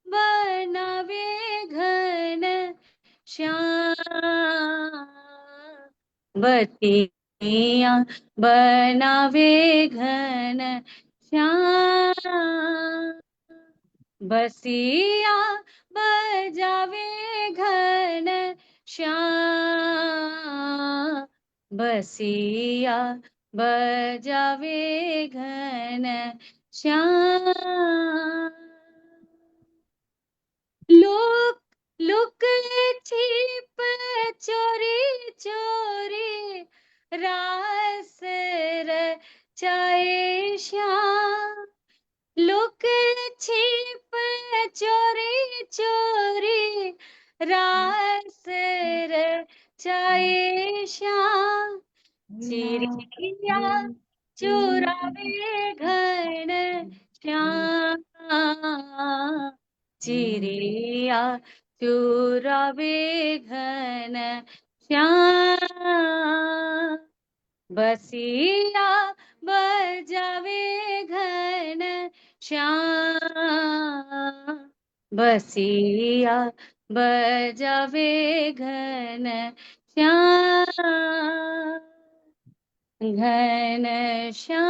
बनावे घन श्याम, बतिया बनावे घन श्याम। बसिया बजावे घन श्याम, बसिया बजावे घन श्याम। लुक लुक छिप चोरी चोरी रास रचाए श्याम। लुक छिप चोरी चोरी रास रचाए श्याम। चिड़िया चुरावे घन श्याम, चिड़िया चुरावे घन श्याम। बसिया बजावे घन श्याम, बसिया बजावे घन श्याम, घन श्याम।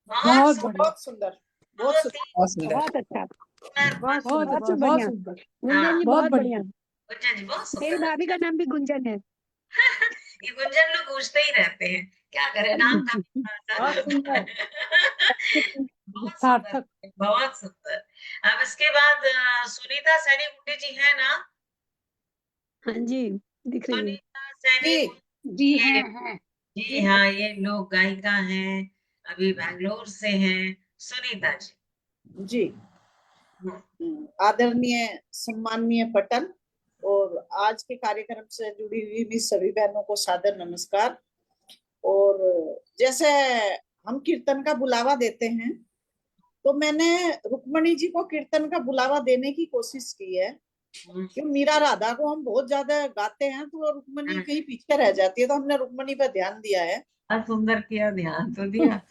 बहुत बढ़िया, बहुत सुंदर, बहुत सुंदर, बहुत सुंदर। बहुत अच्छा, बहुत बहुत सुंदर, अच्छा, बहुत बढ़िया। सुंदर, गुंजन जी बहुत बहुत बढ़िया। बढ़िया। गुंजन जी बहुत मेरी सुंदर। भाभी का नाम भी गुंजन है। ये गुंजन लोग पूछते ही रहते हैं, क्या करें, नाम का बहुत सुंदर। बहुत सुंदर, सार्थक। बहुत सुंदर। अब इसके बाद सुनीता सैनी गुंडे जी है ना? हाँ जी, दिख रही है। सुनीता सैनी जी जी ये हैं। जी हाँ, ये लोग गायिका हैं, अभी बैंगलोर से हैं। सुनीता जी जी, आदरणीय सम्माननीय पटल और आज के कार्यक्रम से जुड़ी हुई भी सभी बहनों को सादर नमस्कार। और जैसे हम कीर्तन का बुलावा देते हैं, तो मैंने रुक्मणी जी को कीर्तन का बुलावा देने की कोशिश की है। क्यों मीरा राधा को हम बहुत ज्यादा गाते हैं तो रुक्मणी कहीं पीछे रह जाती है, तो हमने रुक्मणी पर ध्यान दिया है। सुंदर किया, ध्यान तो दिया।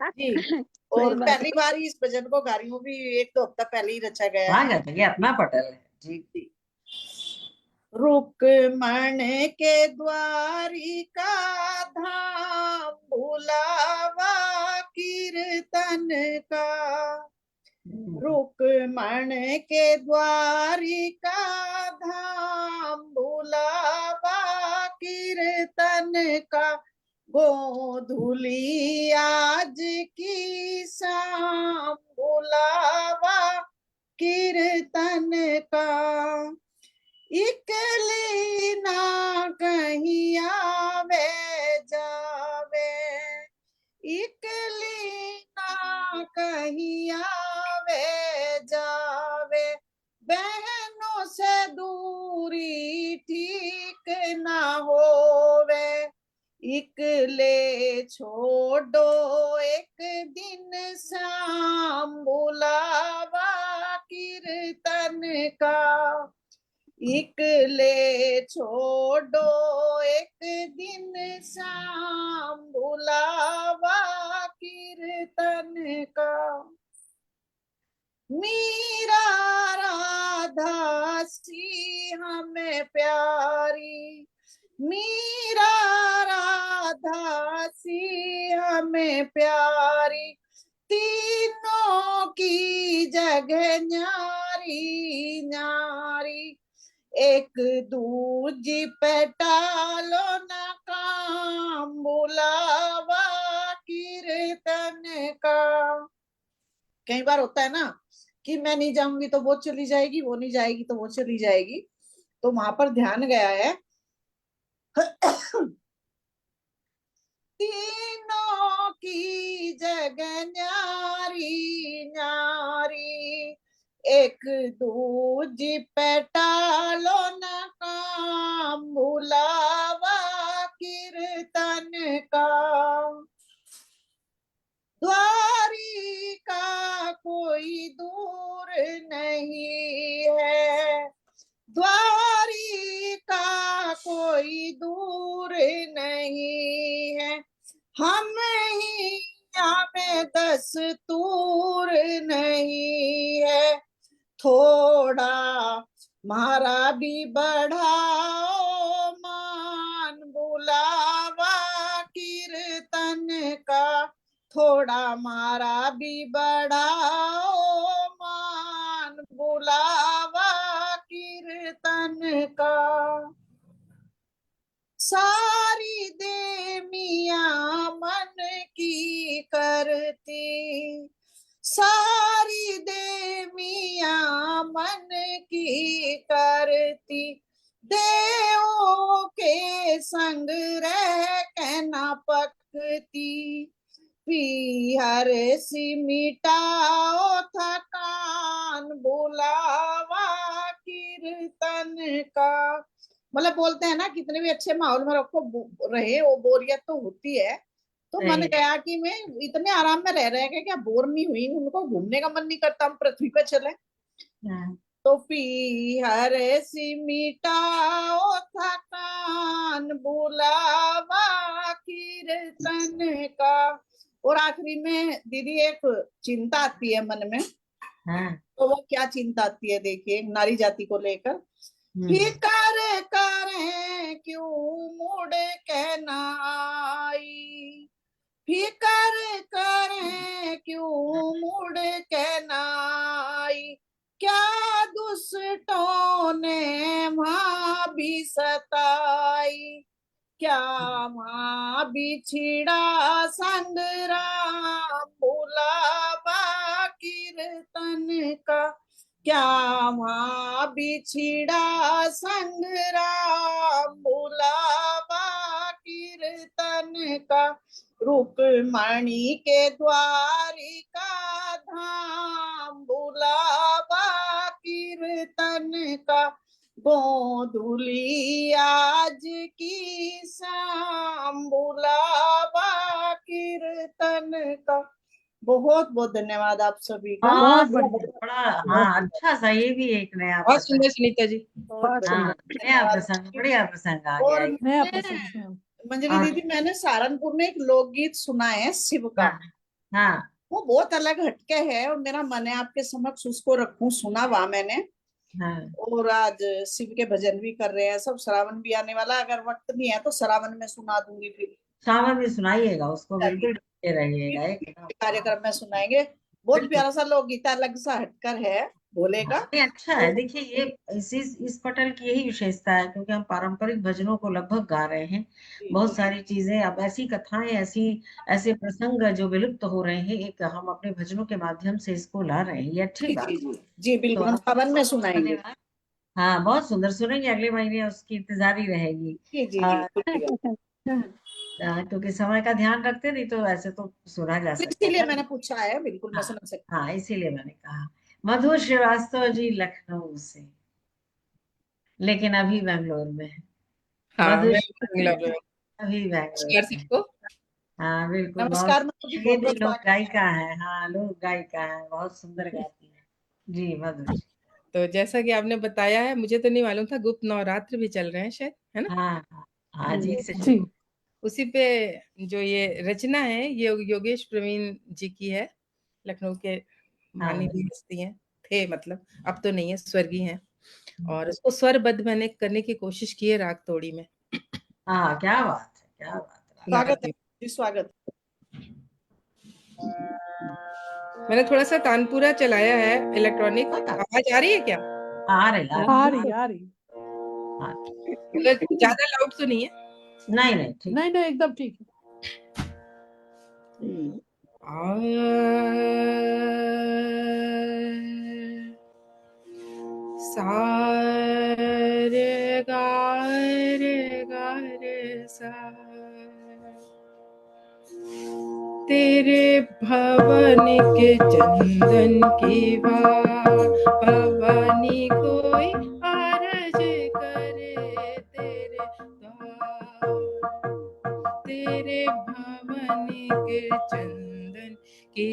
जी, और पहली बार ही इस भजन को गा रही हूँ, भी 1-2 हफ्ता पहले ही रचा गया है। ये अपना पटल है जी। रुक्मण के द्वारिका धाम भुलावा कीर्तन का। रुक्मण के द्वारिका धाम भुलावा कीर्तन का। गोधुली आज की शाम भुलावा कीर्तन का। इकली ना कहीं आवे जावे, इकली ना कहीं आवे जावे। बहनों से दूरी ठीक ना होवे। इकले छोड़ो एक दिन शाम भुलावा कीर्तन का। इकले छोड़ो एक दिन शाम भुलावा कीर्तन का। मीरा राधा सी हमें प्यारी, मीरा राधा सी हमें प्यारी। तीनों की जगह न्यारी न्यारी। एक दूजी पे टालो ना काम बुलावा कीर्तन का। कई बार होता है ना कि मैं नहीं जाऊंगी तो वो चली जाएगी, वो नहीं जाएगी तो वो चली जाएगी, तो वहां पर ध्यान गया है तीनों की जग न्यारी न्यारी, एक दूजी पे टालो न काम, बुलावा कीर्तन का। द्वारिका कोई दूर नहीं है, द्वारिका कोई दूर नहीं है, हम ही में दस्तूर नहीं है। थोड़ा मारा भी बढ़ाओ मान, बुलावा कीर्तन का। थोड़ा मारा भी बढ़ाओ मान, बुलावा कीर्तन का। सारी दे मियां मन की करती, सारी दे मियां मन की करती, देवों के संग रह के न पकती। पीहर सी मिटाओ थकान, बुलावा कीर्तन का। मतलब बोलते हैं ना, कितने भी अच्छे माहौल में रखो रहे, वो बोरियत तो होती है। तो मन गया कि मैं इतने आराम में रह रहे के क्या बोर नहीं हुई, उनको घूमने का मन नहीं करता, हम पृथ्वी पे चले। तो पीहर सी मिटाओ थकान, बुलावा कीर्तन का। और आखिरी में दीदी एक चिंता आती है मन में। तो वो क्या चिंता आती है, देखिए, नारी जाति को लेकर। फिकर करें क्यों मुड़ के न आई, फिकर करें क्यों मुड़ के न आई, क्या दुष्टों ने माँ भी सताई, क्या माँ बिछड़ा संग्राम, बुलावा कीर्तन का। क्या माँ बिछड़ा संग्राम, बुलावा कीर्तन का। रुक्मणी के द्वारिका धाम, बुलावा कीर्तन का। गोधुली आज की शाम, बुलावा कीर्तन का। बहुत बहुत धन्यवाद आप सभी का। बहुत बहुत बढ़िया, बड़ा हाँ अच्छा सा, ये भी एक नया बहुत प्रसंग। सुंदर सुनीता जी। बहुत हाँ, सुंदर, नया प्रसंग, बढ़िया प्रसंग आ गया और ये। नया मैंने, प्रसंग है। मंजरी और दीदी, मैंने सहारनपुर में एक लोकगीत सुना है शिव का। हाँ हाँ वो बहुत अलग हटके है, और मेरा मन है आपके समक्ष उसको रखूं। सुना हुआ मैंने। हाँ, और आज शिव के भजन भी कर रहे हैं सब। श्रावण भी आने वाला, अगर वक्त नहीं है तो श्रावण में सुना दूंगी। फिर सावन में सुनाइएगा उसको, बिल्कुल डटे रहिएगा एकदम। कार्यक्रम में सुनाएंगे। बहुत बिल्कुल। प्यारा सा लोकगीत, अलग सा हटकर है भोले का। नहीं, अच्छा है। देखिए, ये इस पटल की यही विशेषता है, क्योंकि हम पारंपरिक भजनों को लगभग गा रहे हैं। बहुत सारी चीजें, अब ऐसी कथाएं, ऐसे प्रसंग जो विलुप्त हो रहे हैं, एक हम अपने भजनों के माध्यम से इसको ला रहे हैं, ये अच्छी बात। जी तो बिल्कुल, हम आप सावन में सुनाएंगे। धन्यवाद। हाँ, बहुत सुंदर, सुनेंगे अगले महीने, उसकी इंतजार ही रहेगी। जी जी जी, शुक्रिया। क्योंकि समय का ध्यान रखते, नहीं तो ऐसे तो सुना जा सकता इसीलिए था। मैंने पूछा है, बिल्कुल मैं हाँ सुना सकती हाँ, इसीलिए मैंने कहा। मधु श्रीवास्तव जी लखनऊ से, लेकिन अभी बेंगलोर में है। हाँ, मधु मैं श्रीवास्तव बेंगलोर में हूँ। अभी बेंगलोर नमस्कार में है। सबको। हाँ बिल्कुल, बहुत नमस्कार मधु जी, ये बहुत भी बहुत लोक स्वागत है। गायिका है। हाँ, लोक गायिका है, बहुत सुंदर गाती है। जी मधु जी। तो जैसा कि आपने बताया है, मुझे तो नहीं मालूम था, गुप्त नवरात्र भी चल रहे हैं शायद, है ना? हाँ हाँ हाँ, जी से जी, शुरू। उसी पे जो ये रचना है, ये योगेश प्रवीण जी की है। लखनऊ के हाँ माननीय हस्ती हैं, थे मतलब, अब तो नहीं है, स्वर्गीय हैं। और उसको स्वरबद्ध मैंने करने की कोशिश की है राग तोड़ी में। हाँ, क्या बात है, क्या बात है। सुना स्वागत करती है हूँ। जी, स्वागत। मैंने थोड़ा-सा तानपुरा चलाया है, इलेक्ट्रॉनिक। आवाज़ आ रही है क्या? आ रही, आ रही, आ रही। हाँ, मतलब ज़्यादा लाउड तो नहीं है? नहीं नहीं, ठीक। नहीं नहीं, एकदम ठीक है। सा रे गा रे गा रे असर। तेरे भवन के चंदन की भवानी कोई आरज करे तेरे द्वार। तेरे भवन के चंदन की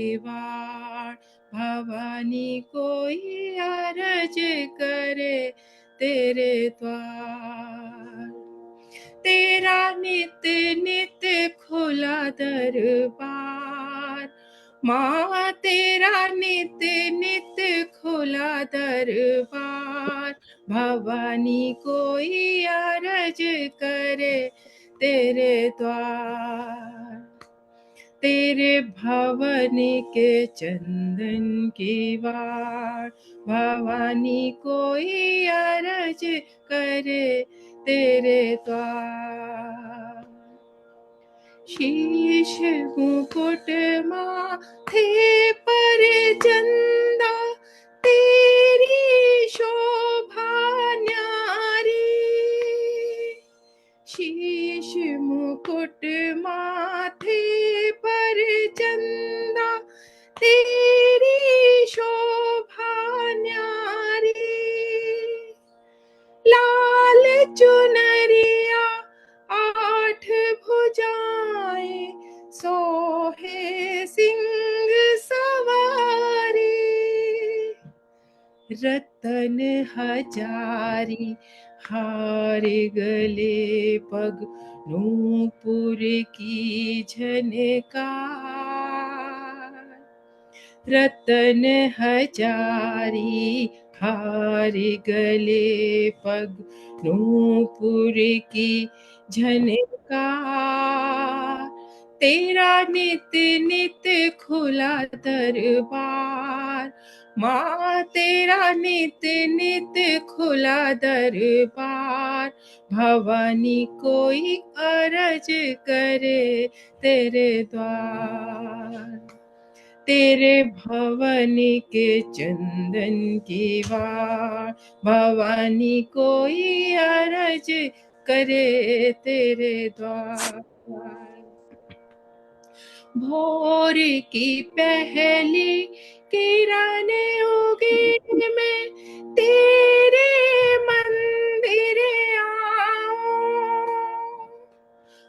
भवानी कोई आरज करे तेरे द्वार। तेरा नित्य नित्य खुला दरबार, माँ तेरा नित्य नित्य खुला दरबार। भवानी कोई अरज करे तेरे द्वार। तेरे भवन के चंदन की भवानी कोई अरज करे तेरे द्वार। शीश मुकुट माथे पर चंदा तेरी शोभा न्यारी। शीश मुकुट माथे पर चंदा तेरी शोभा न्यारी। लाल चुनरिया आठ भुजाएं सोहे सिंह सवारी। रतन हजारी हार गले पग नूपुर की झनकार। रतन हजारी हार गले पग नूपुर की झनकार। तेरा नित्य नित्य खुला दरबार, माँ तेरा नित्य नित्य खुला दरबार। भवानी कोई अरज करे तेरे द्वार। तेरे भवन के चंदन की भवानी कोई अरज करे तेरे द्वार। भोर की पहली किरण उगे मैं तेरे मंदिर आऊं।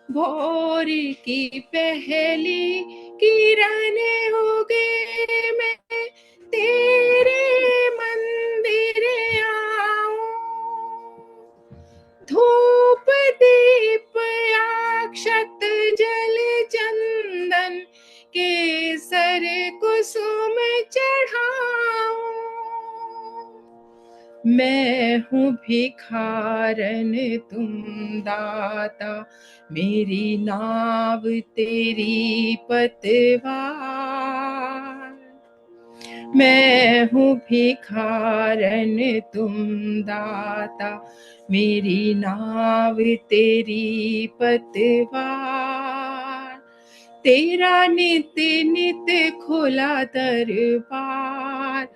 भोर की पहली किरण उगे मैं तेरे मंदिर आऊं। धूप दीप अक्षत जल चंदन केसर कुसुम चढ़ाऊं। मैं हूँ भिखारन तुम दाता, मेरी नाव तेरी पतवार। मैं हूँ भिखारन तुम दाता, मेरी नाव तेरी पतवार। तेरा नित्य नित्य खुला दरबार,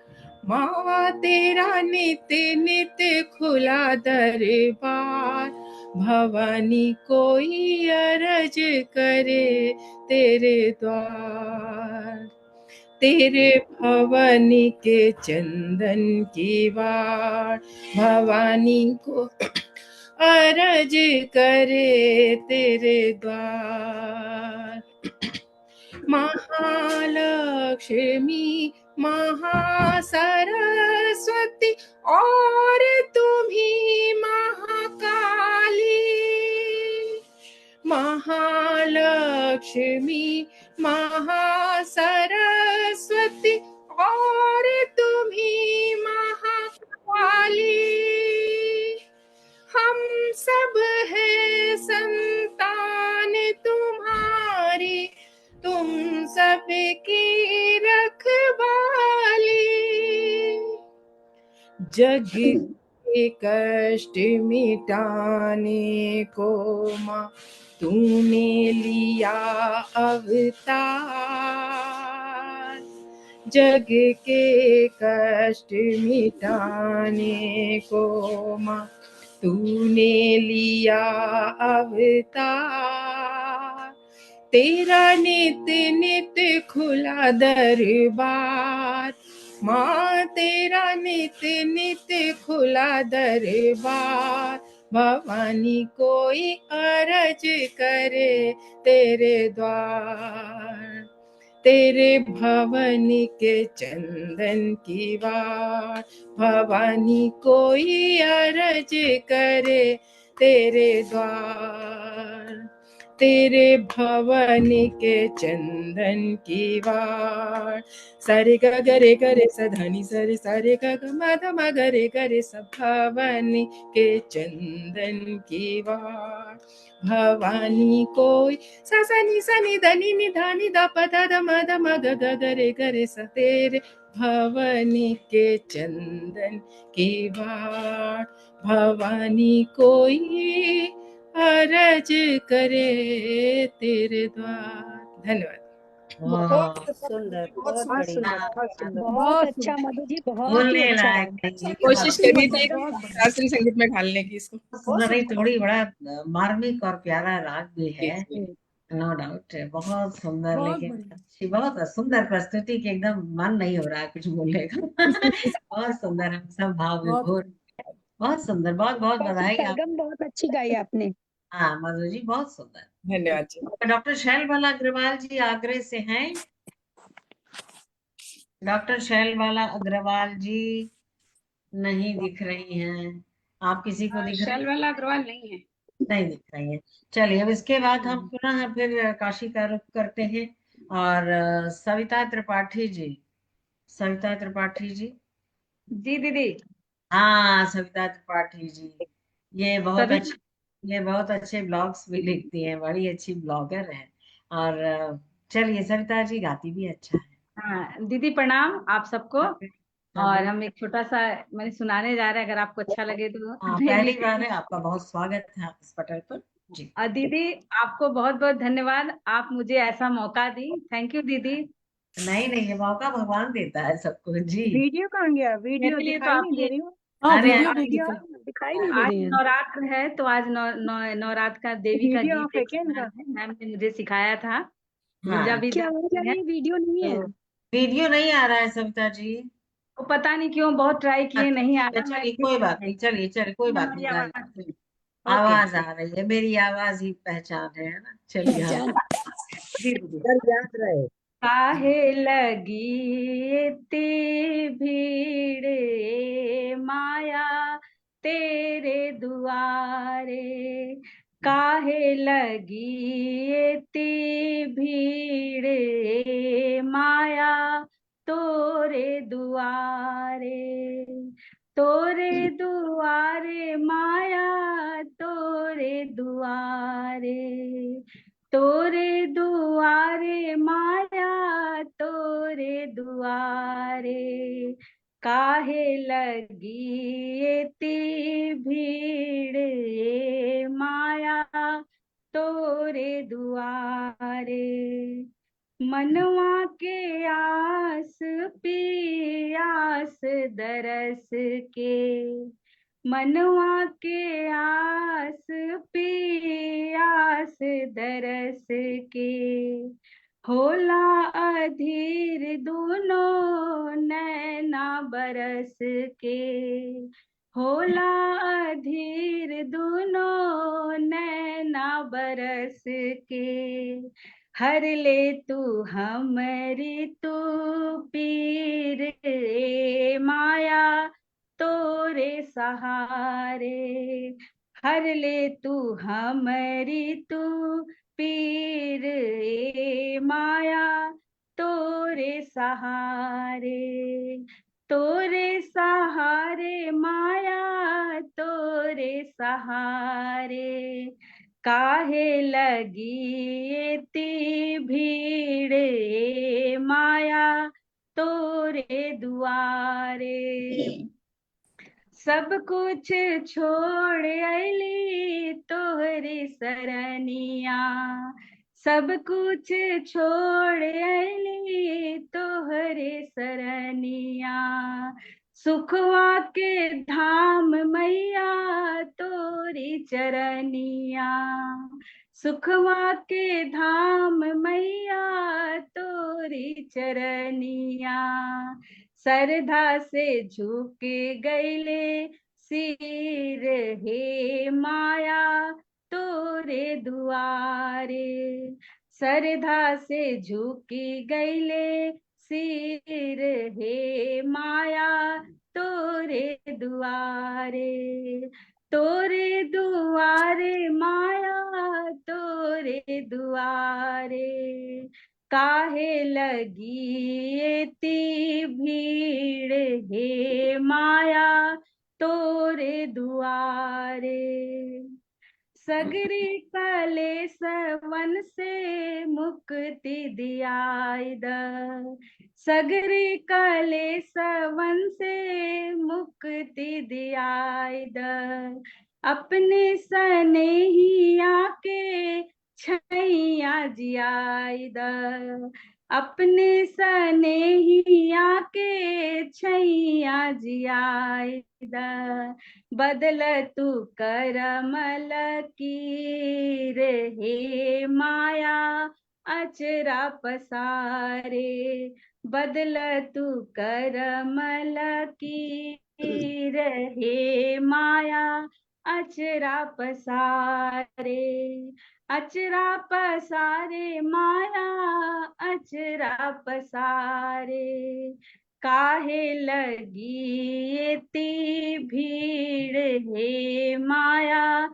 माँ तेरा नित्य नित्य खुला दरबार। भवानी कोई अरज करे तेरे द्वार। तेरे भवन के चंदन की भवानी को अरज करे तेरे द्वार। महालक्ष्मी महासरस्वती और तुम्ही महाकाली। महालक्ष्मी महासरस्वती और तुम्ही महाकाली। हम सब हैं संतान तुम्हारी, तुम सबकी रखवाली। जग के कष्ट मिटाने को माँ तूने लिया अवतार। जग के कष्ट मिटाने को माँ तूने लिया अवतार, तेरा नित नित खुला दरबार, माँ तेरा नित नित खुला दरबार। भवानी कोई अरज करे तेरे द्वार, तेरे भवन के चंदन की वार। भवानी कोई अरज करे तेरे द्वार, तेरे भवन के चंदन की वार। सारे ग गरे गरे सधनी सरे सारे ग ग म ध म गरे गरे स भवन के चंदन की वार। भवानी कोई सा सा नि सा नि ध नि नि धा नि ध प ध ध म ध म ग ग गरे गरे स तेरे भवानी के चंदन की वार। भवानी कोई अरज करे तेरे द्वार। धन्यवाद। वाह, सुंदर, बहुत बहुत सुंदर। बढ़िया, बहुत सुंदर। बहुत अच्छा मधु जी, बहुत ही बोलने अच्छा है। लायक नहीं, कोशिश बहुत करी सुंदर, थी बहुत बढ़िया। शास्त्रीय संगीत में ढालने की इसको। सुंदर, थोड़ी बड़ा मार्मिक और प्यारा राग भी जी, है, जी। नो डाउट है, बहुत सुंदर, बहुत लेकिन बढ़िया। अच्छी, बहुत सुंदर प्रस्तुति की, एकदम मन नहीं हो रहा है कुछ बोलने का। बहुत सुंदर, हम सब भाव बहुत विभोर, बहुत सुंदर, बहुत बहुत वैसे बधाई आप। सरगम बहुत अच्छी गाई आपने। हाँ मधु जी, बहुत सुंदर। धन्यवाद जी। डॉक्टर शैलबाला अग्रवाल जी आगरे से हैं। डॉक्टर शैलबाला अग्रवाल जी नहीं दिख रही हैं। आप किसी को दिख रही? शैलवाला अग्रवाल नहीं है। नहीं दिख रही है। चलिए, अब इसके बाद हम पुनः फिर काशी का रुख करते हैं, और सविता त्रिपाठी जी, सविता त्रिपाठी जी। जी दीदी। हाँ सविता त्रिपाठी जी, ये बहुत सभी अच्छे, ये बहुत अच्छे ब्लॉग्स भी लिखती हैं, बड़ी अच्छी ब्लॉगर हैं। और चलिए, सविता जी गाती भी अच्छा है। हाँ दीदी, प्रणाम आप सबको। हाँ और बोल। हम एक छोटा सा मैंने सुनाने जा रहे हैं, अगर आपको अच्छा लगे तो। हाँ, पहली बार है, आपका बहुत स्वागत है इस पटल पर जी। और दीदी, आपको बहुत बहुत धन्यवाद, आप मुझे ऐसा मौका दी। थैंक यू दीदी। नहीं नहीं, ये मौका भगवान देता है सबको जी। वीडियो कहाँ गया? वीडियो मेरे लिए तो दिखाई नहीं आपने दे रही हो। हाँ, अरे वीडियो आज नहीं वीडियो दिख रही। दिखाई नहीं दे आज रही है। नवरात्र है, तो आज नवरात्र का देवी का वीडियो गीत ऑफ है एक क्या सुनाना इनका? है। मैम ने मुझे सिखाया था, गुंजा हाँ, क्या हो गया, विद्यार्थी है। ये वीडियो नहीं है? तो वीडियो नहीं आ रहा है सविता जी। वो पता नहीं क्यों, बहुत ट्राई किए, नहीं आ अच्छा रहा। मैं चलिए, कोई बात नहीं, चलिए चलिए, कोई बात हमारी नहीं, गा आवाज। लीजिए। ओके। आवाज आ रही है, मेरी आवाज ही पहचान है ना। चलिए हाँ। पहचान। जी दीदी। अगर याद रहे। काहे लगी इतनी भीड़ ए माया तेरे दुआरे, काहे लगी इतनी भीड़ ए माया तोरे दुआरे, तोरे दुआरे माया, तोरे दुआरे, तोरे दुआरे माया, तोरे दुआरे, काहे लगी इतनी भीड़ ए माया तोरे दुआरे। मनवा के आस पियास दरस के, मनवा के आस पियास दरस के, होला अधीर दोनों नैना बरस के, होला अधीर दोनों नैना बरस के, हर ले तू हमरी तू पीर ए माया तोरे सहारे, हर ले तू हमरी तू पीर ए माया तोरे सहारे, तोरे सहारे माया, तोरे सहारे, काहे लगी इतनी भीड़ ए माया तोरे दुआरे। सब कुछ छोड़ अली तोहरी सरनिया, सब कुछ छोड़ अली तोहरे सरनिया, सुखवा के धाम मैया तोरी चरनिया, सुखवा के धाम मैया तोरी चरनिया, श्रद्धा से झुक गईले सिर हे माया तोरे दुआरे, श्रद्धा से झुकी गईले सिर हे माया तोरे दुआरे, तोरे दुआरे माया तोरे दुआरे, काहे लगी एती भीड़ हे माया तोरे दुआरे, सगरी कलेश वन से मुक्ति दियाई द, सगरी कलेश वन से मुक्ति दियाई द, अपने सनेहिया के छैया जियाई द, अपने सनेहिया के छैया जियाई द, बदल तू करमल की हे माया अचरा पसारे, बदल तू करमल की हे माया अचरा पसारे, अचरा पसारे माया अचरा पसारे, काहे लगी एती भीड़ हे माया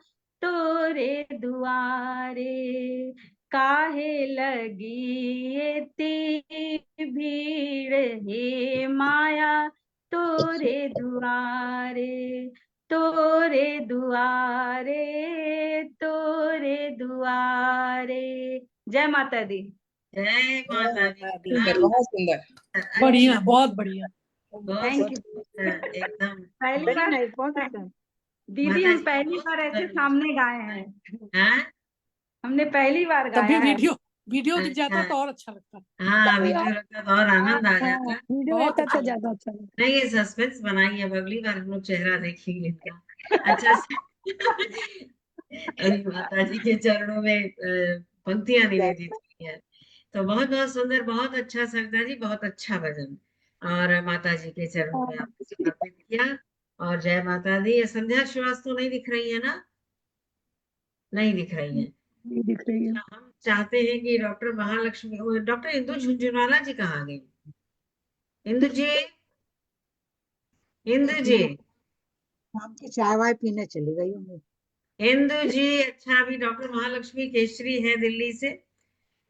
तोरे दुआरे, काहे लगी एती भीड़ हे माया तोरे दुआरे, तोरे दुआरे तोरे दुआरे। जय माता दी। जय माता दी। बहुत सुंदर, बढ़िया, बहुत बढ़िया। Thank you. एकदम पहली वेरी बार नाइस, बहुत अच्छा। दीदी माता हम जी पहली बहुत बार ऐसे सुंदर। सामने गाए हैं, हाँ हमने पहली बार तभी गाया है। वीडियो दिख जाता अच्छा तो और अच्छा लगता। हाँ, वीडियो लगता तो और आनंद आ हाँ, जाता। वीडियो बहुत रहता अच्छा तो ज्यादा अच्छा लगता। नहीं, ये सस्पेंस बनाई है, अब अगली बार हम लोग चेहरा देखेंगे इनका। अच्छा अरे माता जी के चरणों में पंक्तियां निवेदित हुई है, तो बहुत बहुत सुंदर, बहुत अच्छा सरिता जी, बहुत अच्छा भजन, और माता जी के चरणों में आपने समर्पित किया। और जय माता दी। ये संध्या श्रीवास्तव नहीं दिख रही है ना? नहीं दिख रही है। नहीं दिख रही है। हम चाहते हैं कि डॉक्टर महालक्ष्मी, डॉक्टर इंदु झुंझुनवाला जी कहाँ गई? इंदु जी, इंदु जी, शाम की चाय वाय पीने चली गई होंगी। इंदु जी। अच्छा, अभी डॉक्टर महालक्ष्मी केसरी है दिल्ली से,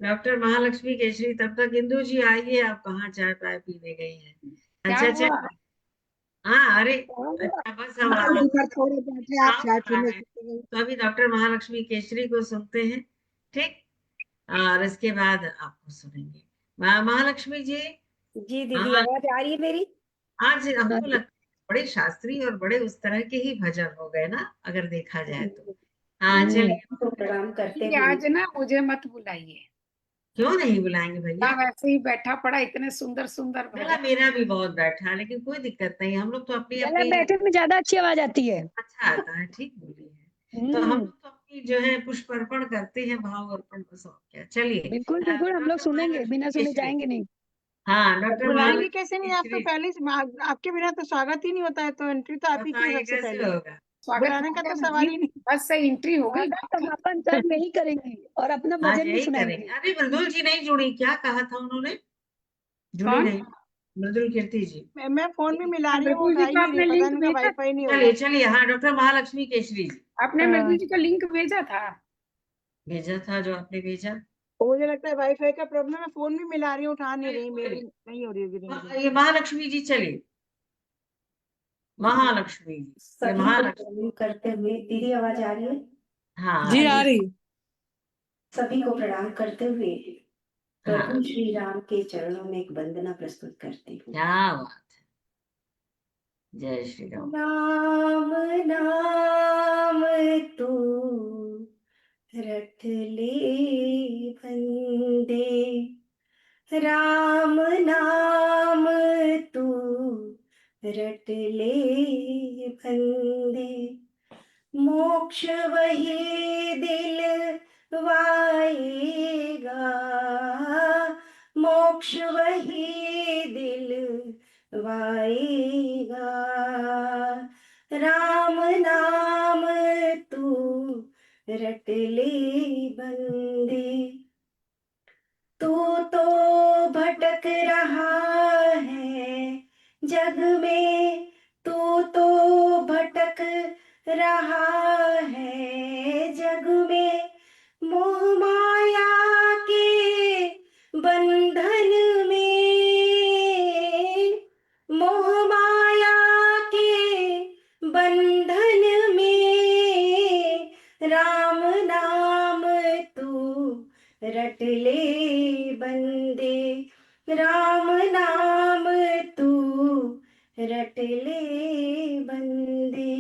डॉक्टर महालक्ष्मी केसरी। तब तक इंदु जी आइए, आप कहाँ चाय पाय पीने गई हैं? क्या अच्छा हुआ? अच्छा, हाँ, अरे अच्छा, बस हम हाँ, इधर थोड़े बैठे, आप आओ चाय आ पीने रहे हैं। चली गई। तो अभी डॉक्टर महालक्ष्मी केसरी को सुनते हैं, ठीक, और इसके बाद आपको सुनेंगे। महालक्ष्मी जी। जी दीदी, हाँ, आवाज आ रही है मेरी? आज हमको लगता है बड़े शास्त्रीय और बड़े उस तरह के ही भजन हो गए ना, अगर देखा जाए तो। हाँ, चलिए। तो प्रणाम करते ये हुए। आज ना मुझे मत बुलाइए, क्यों नहीं बुलाएंगे भैया? मैं वैसे ही बैठा पड़ा, इतने सुंदर सुंदर चला, भजन। मेरा भी बहुत बैठा, लेकिन कोई दिक्कत नहीं, हम लोग तो अपनी ज्यादा अपनी बैठे में ज्यादा अच्छी आवाज आती है। अच्छा आता है, ठीक बोली है। तो हम हम्म, लोग तो अपनी जो है पुष्प अर्पण करते हैं, भाव अर्पण, बस और क्या। चलिए, बिल्कुल बिल्कुल, हम लोग डॉक्टर सुनेंगे, महालक्ष्मी बिना सुने केसरी। जाएंगे नहीं। हाँ, डॉक्टर बुलाएंगे महालक्ष्मी कैसे नहीं, आप तो केसरी, पहले से आपके बिना तो स्वागत ही नहीं होता है, तो एंट्री तो आप ही की है बताइए सबसे कैसे पहले। होगा? स्वागत बुलाने का होगा तो नहीं, सवाल ही नहीं। बस से एंट्री हो गई स्वागत बात हम खत्म। अपन सर यही करेंगे और अपना आज भजन भी यही करेंगे। सुनाएंगे। अरे मृदुल जी नहीं जुड़ी, क्या कहा था उन्होंने? जुड़ी कौन? नहीं, मृदुल कीर्ति जी। मैं फोन भी मिला रही हूँ, मृदुल जी उठा ही को नहीं रही, आपने पता लिंक नहीं उनका भेजा, वाईफाई नहीं चलिए होगा। चलिए, हाँ, डॉक्टर महालक्ष्मी केसरी जी। आपने मृदुल जी को लिंक भेजा था। भेजा था जो आपने भेजा। तो मुझे लगता है वाईफाई का प्रॉब्लम है, फोन भी मिला रही हूँ, उठा नहीं रही, कोई मेरी नहीं हो रही होगी रिंग। ये महालक्ष्मी जी, चलिए महालक्ष्मी जी, ये सभी को महालक्ष्मी। प्रणाम करते हुए। दीदी आवाज आ रही है? हाँ जी, आ ठीक। रही। सभी को प्रणाम करते हुए हाँ, प्रभु श्री राम के चरणों में एक वंदना प्रस्तुत करती हूँ। क्या बात है, जय श्री राम। राम नाम तू रट ले बंदे, राम नाम तू रट ले बंदे, मोक्ष वही दिलवाएगा, मोक्ष वही दिलवाएगा। राम नाम तू रट ले बंदे, तू तो भटक रहा है जग में, तू तो भटक रहा है जग में, मोह माया के बंधन में, मोह माया के बंधन में, राम नाम तू रट ले बंदे, राम नाम तू रट ले बंदे।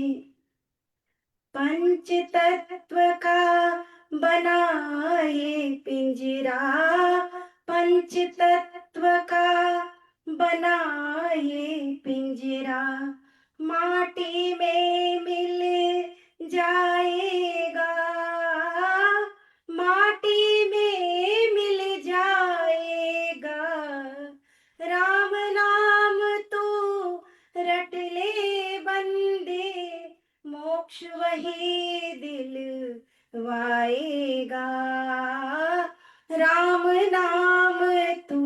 पंच तत्व का बनाए पिंजरा, पंच तत्व का बनाए पिंजरा, माटी में मिल जाएगा, माटी में मिल जाएगा। राम नाम तू रट ले बंदे, मोक्ष वही दिलवाएगा। राम नाम तू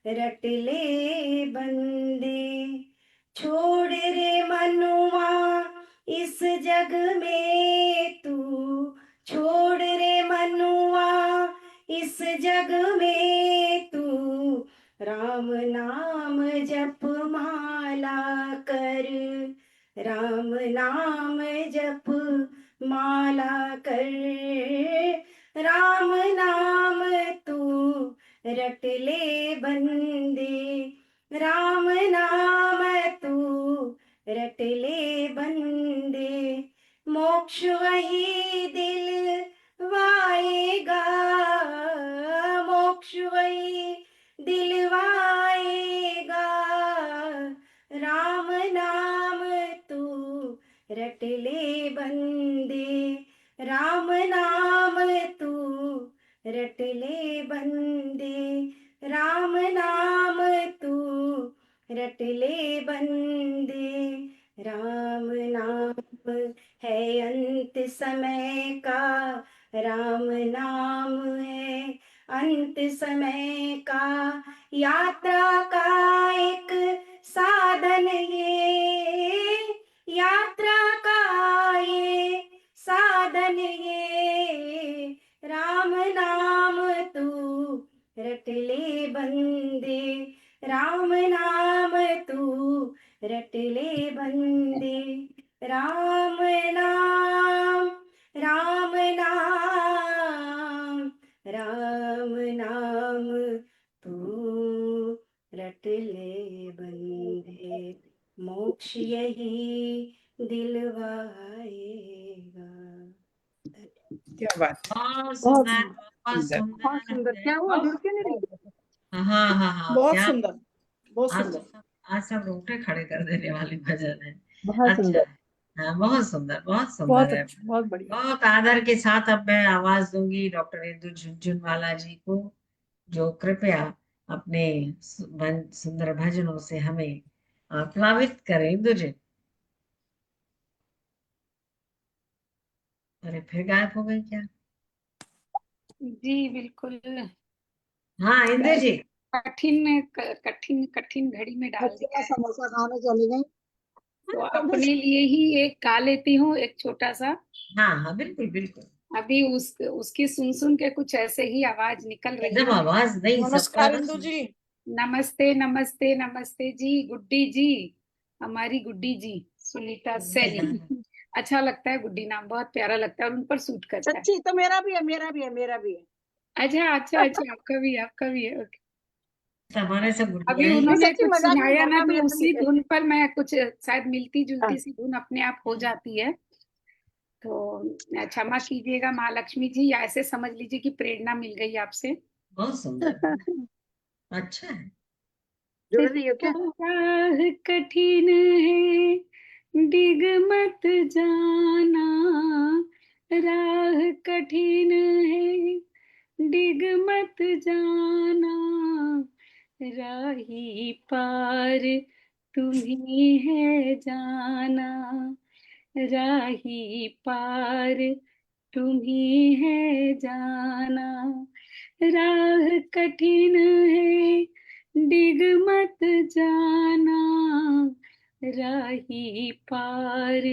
रट ले बंदे, छोड़ रे मनुआ इस जग में तू, छोड़ रे मनुआ इस जग में तू, राम नाम जप माला कर, राम नाम जप माला कर, राम नाम तू रट ले बंदे, राम नाम तू रट ले बंदे, मोक्ष वही दिलवाएगा, मोक्ष वही दिलवाएगा। राम नाम तू रट ले बंदे, राम नाम तू रट ले बंदे, राम नाम तू रट ले बंदे। राम नाम है अंत समय का, राम नाम है अंत समय का, यात्रा का एक साधन ये, यात्रा का ये साधन ये, राम नाम तू रट ले बंदे, राम नाम तू रट ले बंदे, राम नाम, राम नाम, राम नाम तू रट ले बंदे, मोक्ष यही दिलवाएगा। क्या बात, बहुत बहुत सुंदर, बहुत सुंदर, बहुत सुंदर। सुंदर। क्या हुआ, जुड़ के नहीं रही? हाँ हाँ हाँ, बहुत क्या सुंदर, बहुत आज तो सुंदर। आज सब रोंगटे खड़े कर देने वाली भजन है। बहुत अच्छा सुंदर, है, हाँ बहुत सुंदर, बहुत बहुत सुंदर है। अच्छा, बहुत बढ़िया। बहुत आदर के साथ अब मैं आवाज दूंगी डॉक्टर इंदु झुनझुनवाला जी को, जो कृपया अपने सुंदर भजनों से हमें प्लावित करें। इंदु जी, अरे फिर गायब हो गई क्या? जी बिल्कुल, हाँ इंदु जी, कठिन कठिन कठिन घड़ी में डाल बच्चे दिया है, समोसा खाने चली गई। तो अपने लिए ही एक गा लेती हूँ, एक छोटा सा। हाँ हाँ बिल्कुल बिल्कुल, अभी उसकी सुन सुन के कुछ ऐसे ही आवाज निकल रही एकदम है। आवाज नहीं, सबका नमस्कार रस। इंदु जी। नमस्ते नमस्ते नमस्ते जी, गुड्डी जी, हमारी गुड्डी जी, सुनीता सैनी। अच्छा लगता है गुड्डी, नाम बहुत प्यारा लगता है और उन पर सूट करता है। सच्ची तो मेरा भी है, मेरा भी है, मेरा भी है। अच्छा अच्छा अच्छा, आपका भी है, आपका भी है, ओके। हमारे सब गुड़िया अभी ही। नहीं उन्होंने सच्ची, कुछ मजाक नहीं सुनाया ना, करना भी तो अपनी उसी धुन पर मैं कुछ शायद मिलती हाँ। जुलती सी धुन अपने आप हो जाती है, तो क्षमा कीजिएगा महालक्ष्मी जी, या ऐसे समझ लीजिए कि प्रेरणा मिल गई आपसे। बहुत सुंदर, अच्छा है। जुड़ रही हो क्या? राह कठिन है डिग मत जाना, राह कठिन है डिग मत जाना, राही पार तुम्ही है जाना, राही पार तुम्ही है जाना, राह कठिन है डिग मत जाना, राही पार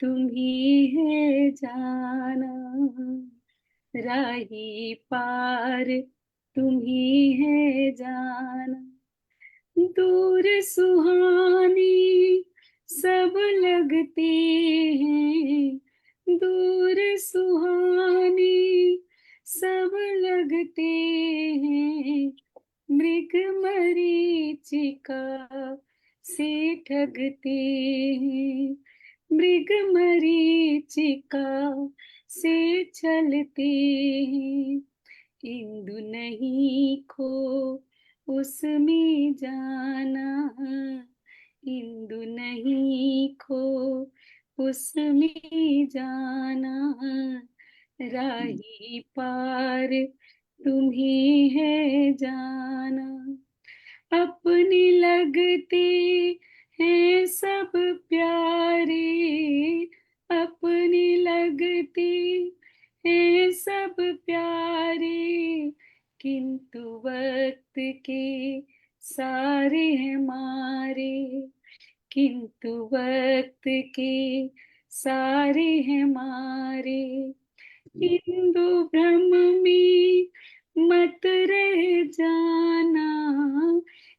तुम्ही है जाना, राही पार तुम्ही है जाना। दूर सुहानी सब लगते हैं, दूर सुहानी सब लगते हैं, मृग मरीचिका से ठगते हैं, मृग मरीचिका से छलते हैं, इंदु नहीं खो उसमें जाना, इंदु नहीं खो उसमें जाना, राही पार तुम्ही है जाना। अपने लगते हैं सब प्यारे, अपने लगते हैं सब प्यारे, किंतु वक्त के सारे हैं मारे, किंतु वक्त के सारे हैं मारे, हिंदू भ्रम में मत रह जाना,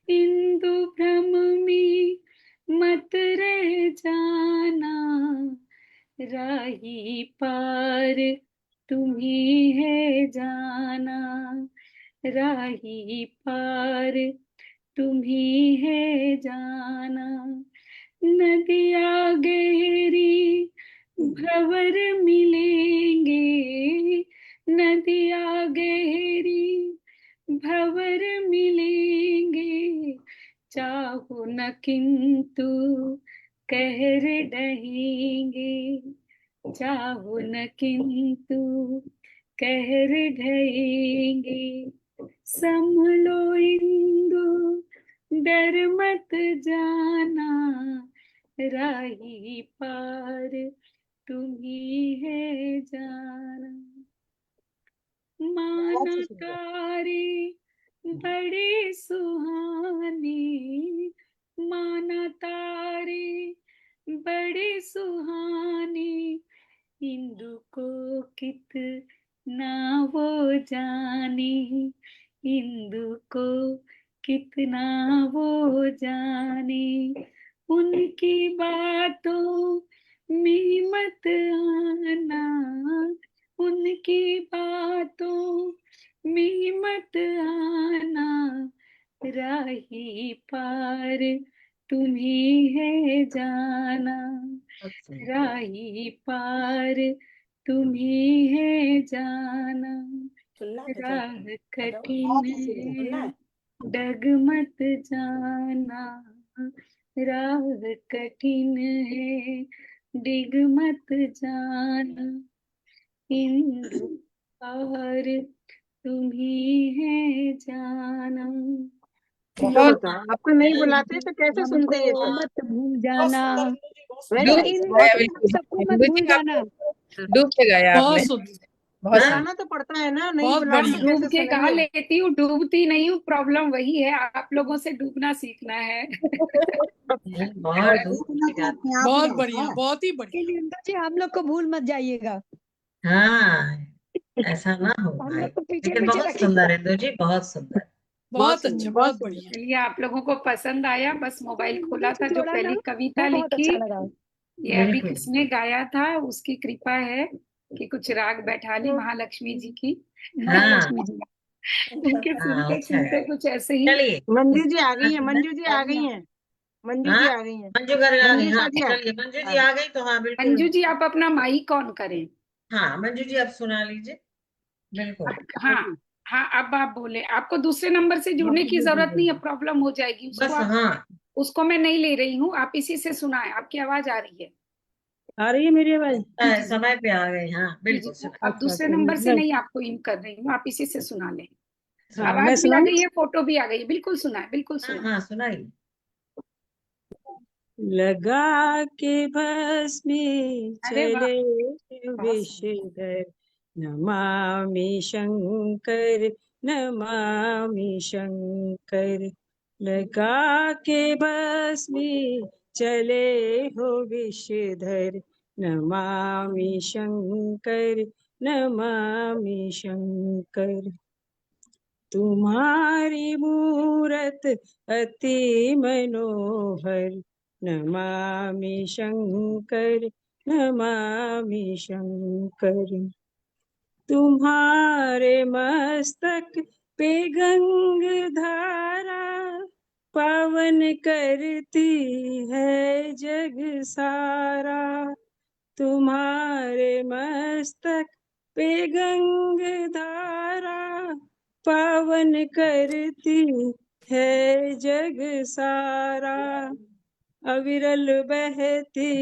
हिंदू भ्रम में मत रह जाना, राही पार तुम्ही है जाना, राही पार तुम्ही है जाना। नदिया गहरी भंवर मिलेंगे, नदिया गहरी भंवर मिलेंगे, चाहो न किंतु कहर ढहेंगे, चाहो न किंतु कहर ढहेंगे, संभलो इंदु डर मत जाना, राही पार तुम्ही है जाना। माना तारे बड़े सुहाने, माना तारे बड़े सुहाने, इंदु को कितना वो जाने, इंदु को कितना वो जाने, उनकी बातों में मत आना, उनकी बातों में मत आना, राही पार तुम्ही है जाना, राही पार तुम्ही है जाना, राह कठिन है डग मत जाना, राह कठिन है डिग मत जाना, इंदु पार तुम्ही है जाना। बहुत आपको नहीं बुलाते तो कैसे सुनते ये सब? मत भूल जाना, डूब सबको मत भूल जाना। डूब के गाया बहुत आपने। सुंदर, बहुत बुलाना तो पड़ता है ना, नहीं बहुत बुलाओ तो बढ़िया। डूब कैसे के गा सुनेंगे? लेती हूँ, डूबती नहीं हूँ, प्रॉब्लम वही है, आप लोगों से डूबना सीखना है। बहुत दूर डूबना तो अपने आप ही बहुत आता बढ़िया, है। बहुत ही बढ़िया। इंदु जी हम लोग को भूल मत जाइएगा, हाँ, ऐसा ना हो हम भाई, लोग को पीछे लेकिन पीछे बहुत सुंदर है इंदु जी, बहुत सुंदर। बहुत सुंदर, अच्छा, बहुत बहुत सुंदर। बढ़िया। चलिए, आप लोगों को पसंद आया, बस मोबाइल खोला था, जो जोड़ा ना, पहली कविता बहुत लिखी अच्छा लगा। ये अभी बिल्कुल। किसने गाया था, उसकी कृपा है कि कुछ राग बैठा ली, महालक्ष्मी जी की, हाँ महालक्ष्मी जी। उनके हाँ, सुनते अच्छा सुनते है। कुछ ऐसे ही। चलिए, मंजू जी आ गई है, मंजू जी आ गई हैं, मंजू जी हाँ, आ गई हैं, मंजू घर आ गई। हाँ, मंजूषा जी आ चलिए मंजू जी हाँ। आ गई तो हाँ बिल्कुल। मंजू जी, आप अपना माइक ऑन करें। हाँ मंजू जी, आप सुना लीजिए। बिल्कुल। हाँ, हाँ, अब आप बोले। आपको दूसरे नंबर से जुड़ने की जरूरत नहीं है, प्रॉब्लम हो जाएगी उसको। बस आप हाँ, उसको मैं नहीं ले रही हूँ, आप इसी से सुनाए। आपकी आवाज आ रही है। आ रही है मेरी आवाज? समय पे आ गए, हाँ जी जी, बिल्कुल सुना। अब अच्छा दूसरे अच्छा, नंबर से मैं नहीं आपको इन कर रही हूँ, आप इसी से सुना लें। हाँ मैं आवाज भी आ सुनाऊं? गई है, फोटो भी आ गई है। बिल्कुल सुनाए, बिल्कुल हाँ सुनाए। हाँ सुनाइए। लगा के बस में अरे वाह, चले बहुत सुंदर। विषधर, नमामि शंकर, नमामि शंकर। लगा के बस में चले हो विषधर, नमामि शंकर, नमामि शंकर। तुम्हारी मूरत अति मनोहर, नमामि शंकर, नमामि शंकर। तुम्हारे मस्तक पे गंगाधारा, पावन करती है जग सारा। तुम्हारे मस्तक पे गंगाधारा, पावन करती है जग सारा। अविरल बहती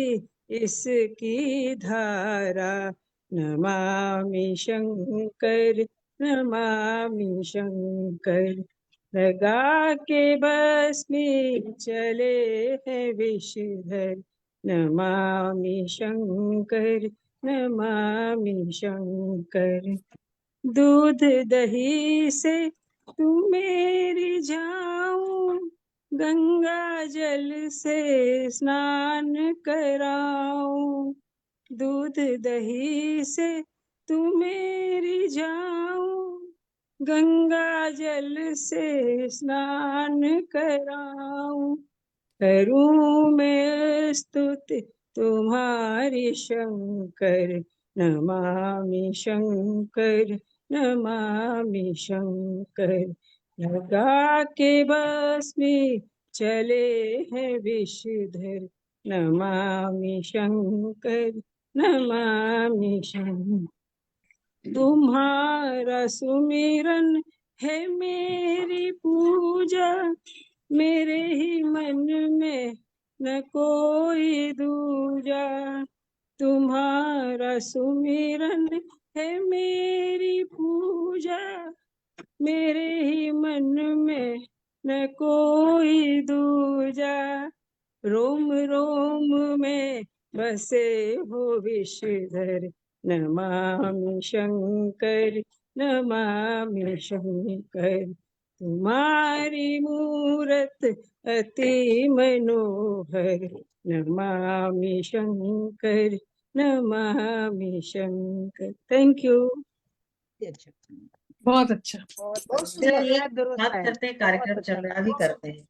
इसकी धारा, नमामि शंकर, नमामि शंकर। लगा के बस में चले हैं विषधर, नमामि शंकर, नमामि शंकर। दूध दही से तू मेरी जाऊं, गंगा जल से स्नान कराऊं। दूध दही से तू मेरी जाऊं, गंगा जल से स्नान कराऊं। करूं मैं स्तुति तुम्हारी शंकर, नमामि शंकर, नमामि शंकर। लगा के बस में चले हैं विषधर, नमामि शंकर, नमामि शंकर। तुम्हारा सुमिरन है मेरी पूजा, मेरे ही मन में न कोई दूजा। तुम्हारा सुमिरन है मेरी पूजा, मेरे ही मन में न कोई दूजा। रोम रोम में बसे हो विषधर, नमामि शंकर, नमामि शंकर। तुम्हारी मूरत अति मनोहर, नमामि शंकर, नमामि शंकर। Thank you. अच्छा, बहुत अच्छा। बहुत बहुत बढ़िया। सुंदर चलिए है। एक बात है, करते हैं, बहुत कार्यक्रम अच्छा चल रहा है, लगा। अभी करते हैं।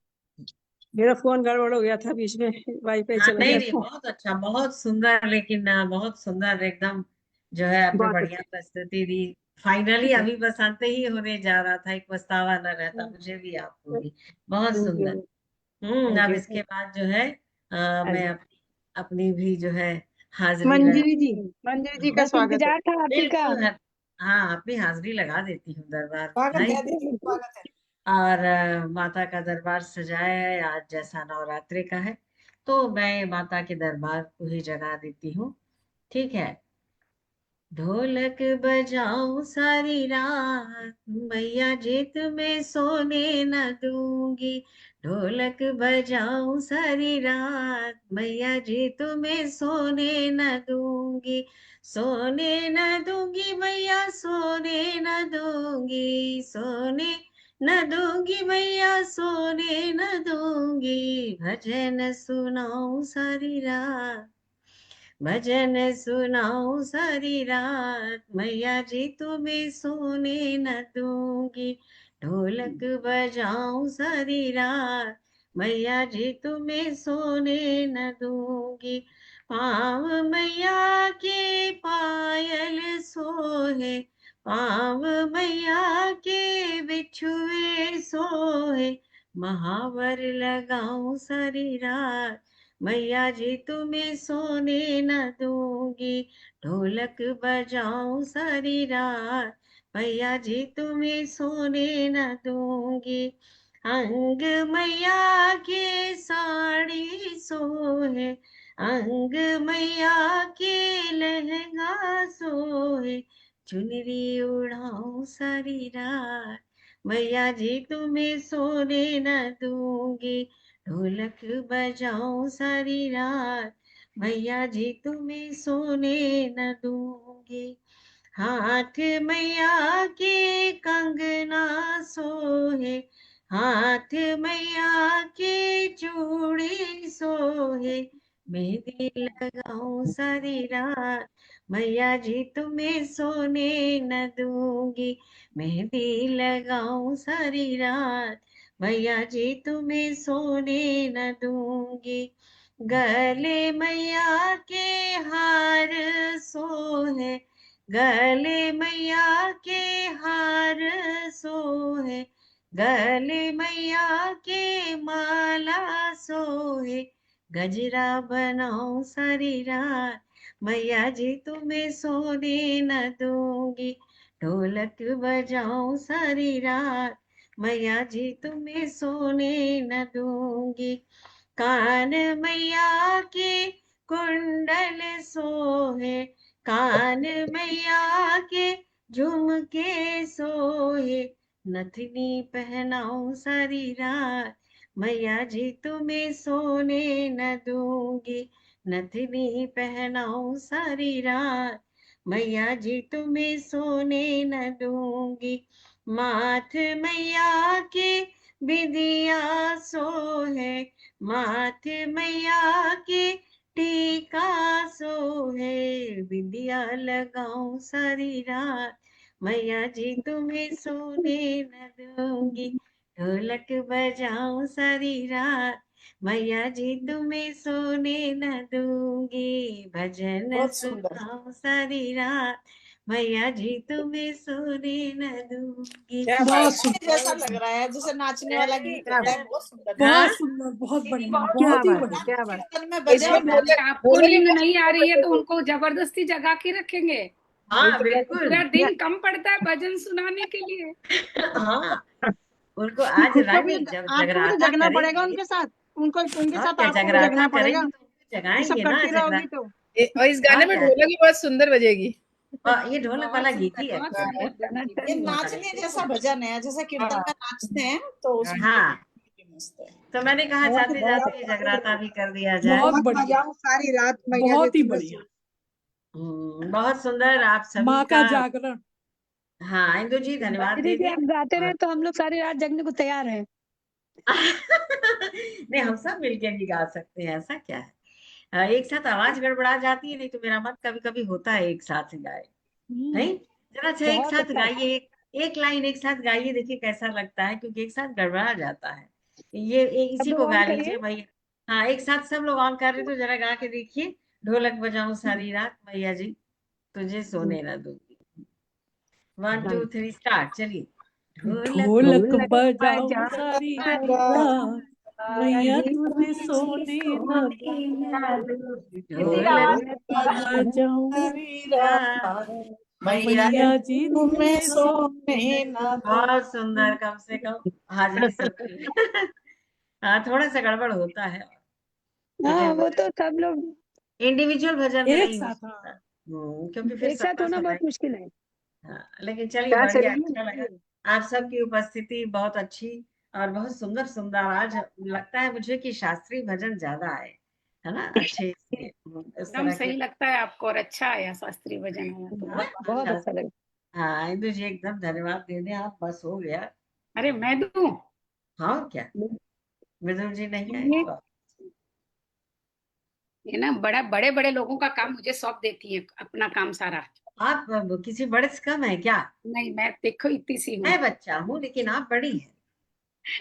मेरा फोन गड़बड़ हो गया था बीच में, वाईफाई हाँ चला नहीं गया नहीं, था। बहुत अच्छा, बहुत सुंदर, लेकिन बहुत सुंदर एकदम, जो है आपने बहुत बढ़िया अच्छा। प्रस्तुति दी। फाइनली अभी बस अंत ही होने जा रहा था, एक पछतावा न रहता मुझे भी आपको भी। बहुत थैंक सुंदर। यू, थैंक अब यू। इसके बाद जो है मैं अपनी भी जो है हाजिरी मंजरी जी, लगा। मंजरी जी का बस स्वागत है। इंतजार था आप ही का। बिल्कुल हाँ, अपनी हाजिरी लगा देती हूँ दरबार में स्वागत भाई। है दीदी, स्वागत है। और माता का दरबार सजाया है आज, जैसा नवरात्रि का है, तो मैं माता के दरबार को ही जगा देती हूँ। ठीक है। ढोलक बजाऊं सारी रात, मैया जी तुम्हें सोने न दूंगी। ढोलक बजाऊं सारी रात, मैया जी तुम्हें सोने न दूंगी। सोने न दूंगी मैया, सोने न दूंगी, सोने न दूंगी मैया, सोने न दूंगी। भजन सुनाऊं सारी रात, भजन सुनाऊं सारी रात, मैया जी तुम्हें सोने न दूंगी। ढोलक बजाऊं सारी रात, मैया जी तुम्हें सोने न दूंगी। पाँव मैया के पायल सोहे, पाँव मैया के बिछुए सोहे। महावर लगाऊं सारी रात, मैया जी तुम्हें सोने न दूंगी। ढोलक बजाऊं सारी रात, मैया जी तुम्हें सोने न दूंगी, अंग मैया के साड़ी सोहे, अंग मैया के लहंगा सोहे, चुनरी उड़ाऊं सारी रात, मैया जी तुम्हें सोने न दूंगी, ढोलक बजाऊं सारी रात, मैया जी तुम्हें सोने न दूंगी, हाथ मैया के कंगना सोहे, हाथ मैया के चूड़ी सोहे, मेहंदी लगाऊं सारी रात, मैया जी तुम्हें सोने न दूंगी, मेहंदी लगाऊं सारी रात, मैया जी तुम्हें सोने न दूंगी, गले मैया के हार सोहे, गले मैया के हार सोहे, गले मैया के माला सोहे, गजरा बनाऊं सारी रात, मैया जी तुम्हें सोने न दूंगी, ढोलक बजाऊं सारी रात, मैया जी तुम्हें सोने न दूंगी, कान मैया के कुंडल सोहे, कान मैया के झुमके सोहे, नथनी पहनाऊं सारी रात, मैया जी तुम्हें सोने न दूंगी, नथनी पहनाऊं सारी रात, मैया जी तुम्हें सोने न दूंगी, माथ मैया के बिंदिया सोहे, माथ मैया के टीका सोहे, बिंदिया लगाऊं सारी रात, मैया जी तुम्हें सोने न दूंगी, ढोलक बजाऊं सारी रात, मैया जी तुम्हें सोने न दूंगी, भजन बहुत सुंदर। सुनाऊं सारी रात, मैया जी तुम्हें सोने न दूंगी। क्या बात बहुत है, सुंदर, जैसा लग रहा है जैसे नाचने वाला गीत क्या होता है, बात बहुत सुंदर। बहुत हाँ सुंदर, बहुत दीदी बढ़िया, बहुत बहुत ही सुंदर बढ़िया। क्या बात। कीर्तन में बजे इसमें ना, ढोलक आपको ढोलक नींद भी नहीं आ रही है तो बहुत उनको जबरदस्ती जगा के रखेंगे, वही हाँ तो कह रही बिल्कुल। पूरा दिन कम पड़ता है भजन सुनाने के लिए। हाँ उनको आज उसको भी नहीं जब आपको भी तो जगराता जगना पड़ेगा करेंगे, उनके साथ, उनको उनके और साथ क्या आपको भी जगराता जगना पड़ेगा। करेंगे तो उनको ये सब जगाएंगे ना करती रहोगी तो। और इस गाने और में क्या। ढोलक भी बहुत सुंदर बजेगी। ये ढोलक वाला गीत ही बहुत अच्छा है, सुंदर गाना ये चाहिए। नाचने जैसा भजन है, जैसे कीर्तन में नाचते हैं तो उसमें हाँ मस्त है। तो मैंने कहा बहुत जाते बहुत जाते जगराता भी कर दिया जाए। बहुत मत बढ़िया, बजाओ सारी रात मैया जी बहुत ही तुम्हें बढ़िया। बहुत सुंदर आप सभी माँ का। का जागरण। हाँ इंदु जी धन्यवाद दीदी जी दीदी। आप गाते रहे और तो हम लोग सारी रात जगने को तैयार हैं। नहीं हम सब मिलके भी गा सकते हैं, ऐसा क्या है। एक साथ आवाज गड़बड़ा जाती है, नहीं तो मेरा मन कभी कभी होता है एक साथ ही गाए, नहीं जरा अच्छा एक बहुत साथ अच्छा। गाइए, एक लाइन एक साथ गाइए, देखिए कैसा लगता है, क्योंकि एक साथ गड़बड़ा जाता है। अब इसी लोग को ऑन गा करिए। लीजिए भाई। हाँ एक साथ सब लोग ऑन कर रहे तो जरा गा के देखिए, ढोलक बजाऊं सारी रात, मैया जी तुझे सोने न दूंगी। 1 2 3 स्टार्ट, चलिए। ढोलक ढोलक ढोलक बजाऊं बजाओ सारी सारी रात, मैया मैया जी तुम्हें सोने न ढोलक ढोलक बजाऊं, मैया मैया जी तुम्हें तुम्हें सोने ना दूं। बहुत सुंदर, कम से कम हाजिरी सबकी। हाँ थोड़ा सा गड़बड़ होता है, हाँ लेकिन वो तो सब लोग इंडिविजुअल भजन में एक नहीं हो साथ। सकता। हाँ, क्योंकि फिर एक साथ सबका होना समय। बहुत मुश्किल है। हाँ लेकिन चलिए बढ़िया, अच्छा लगा आप सबकी उपस्थिति बहुत अच्छी, और बहुत सुंदर सुंदर आज लगता है मुझे कि शास्त्रीय भजन ज्यादा है ना, अच्छे से, इस एकदम तरह के। सही लगता है आपको और अच्छा आया शास्त्रीय भजन आया तो। हाँ, बहुत अच्छा लगा। हाँ इंदु जी एकदम धन्यवाद दे दें आप, बस हो गया। अरे मैं दूं? हाँ और क्या, मृदुल जी नहीं आए ये तो ये ना बड़े बड़े लोगों का काम मुझे सौंप देती है अपना काम सारा। आप किसी बड़े से कम है क्या। नहीं मैं देखो इतनी सी हूँ। मैं बच्चा हूँ लेकिन आप बड़ी हैं।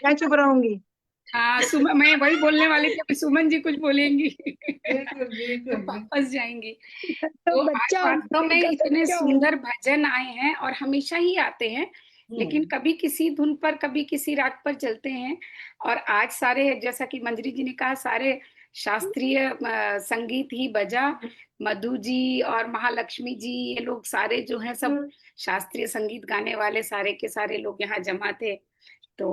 मैं चुप रहूंगी। हाँ सुमन, मैं वही बोलने वाली थी, अभी सुमन जी कुछ बोलेंगी बिल्कुल तो बिल्कुल बिल्कुल। वापस जाएंगी। तो तो आज बच्चा हूँ, वास्तव में दिल का इतने बच्चा हूँ। सुंदर भजन आए हैं और हमेशा ही आते हैं, लेकिन कभी किसी धुन पर कभी किसी राग पर चलते हैं। और आज सारे, जैसा कि मंजरी जी ने कहा, सारे शास्त्रीय संगीत ही बजा। मधु जी और महालक्ष्मी जी, ये लोग सारे जो हैं सब शास्त्रीय संगीत गाने वाले सारे के सारे लोग यहाँ जमा थे। तो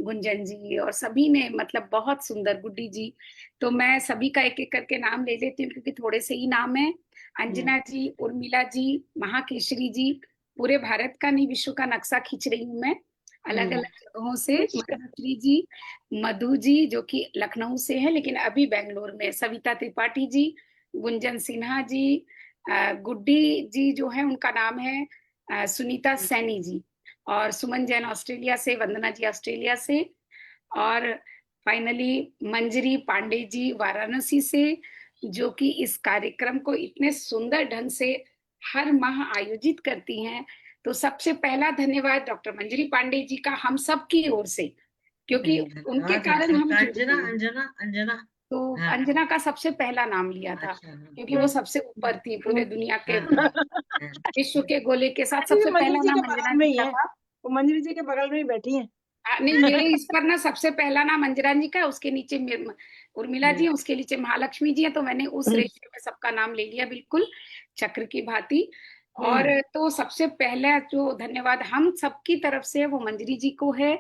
गुंजन जी और सभी ने मतलब बहुत सुंदर, गुड्डी जी। तो मैं सभी का एक एक करके नाम ले लेती हूँ क्योंकि थोड़े से ही नाम है। अंजना जी, उर्मिला जी, महाकेशरी जी, पूरे भारत का नहीं विश्व का नक्शा खींच रही हूँ मैं अलग अलग जगहों से। मधुश्री जी, मधु जी जो कि लखनऊ से है लेकिन अभी बेंगलोर में। सविता त्रिपाठी जी, गुंजन सिन्हा जी, गुड्डी जी जो है उनका नाम है सुनीता सैनी जी, और सुमन जैन ऑस्ट्रेलिया से, वंदना जी ऑस्ट्रेलिया से, और फाइनली मंजरी पांडे जी वाराणसी से, जो कि इस कार्यक्रम को इतने सुंदर ढंग से हर माह आयोजित करती हैं। तो सबसे पहला धन्यवाद डॉक्टर मंजरी पांडे जी का हम सब की ओर से, क्योंकि उनके कारण हम अंजना अंजना अंजना तो अंजना का सबसे पहला नाम लिया था क्योंकि वो सबसे ऊपर थी पूरे दुनिया के विश्व के गोले के साथ। सबसे पहला नाम अंजना जी का था। वो मंजरी जी के बगल में ही बैठी हैं। नहीं, मेरे इस पर ना सबसे पहला नाम अंजना जी का है, उसके नीचे उर्मिला जी है, उसके नीचे महालक्ष्मी जी है। तो मैंने उस रेशियो में सबका नाम ले लिया बिल्कुल चक्र की भांति। और तो सबसे पहला जो धन्यवाद हम सबकी तरफ से है वो मंजरी जी को है।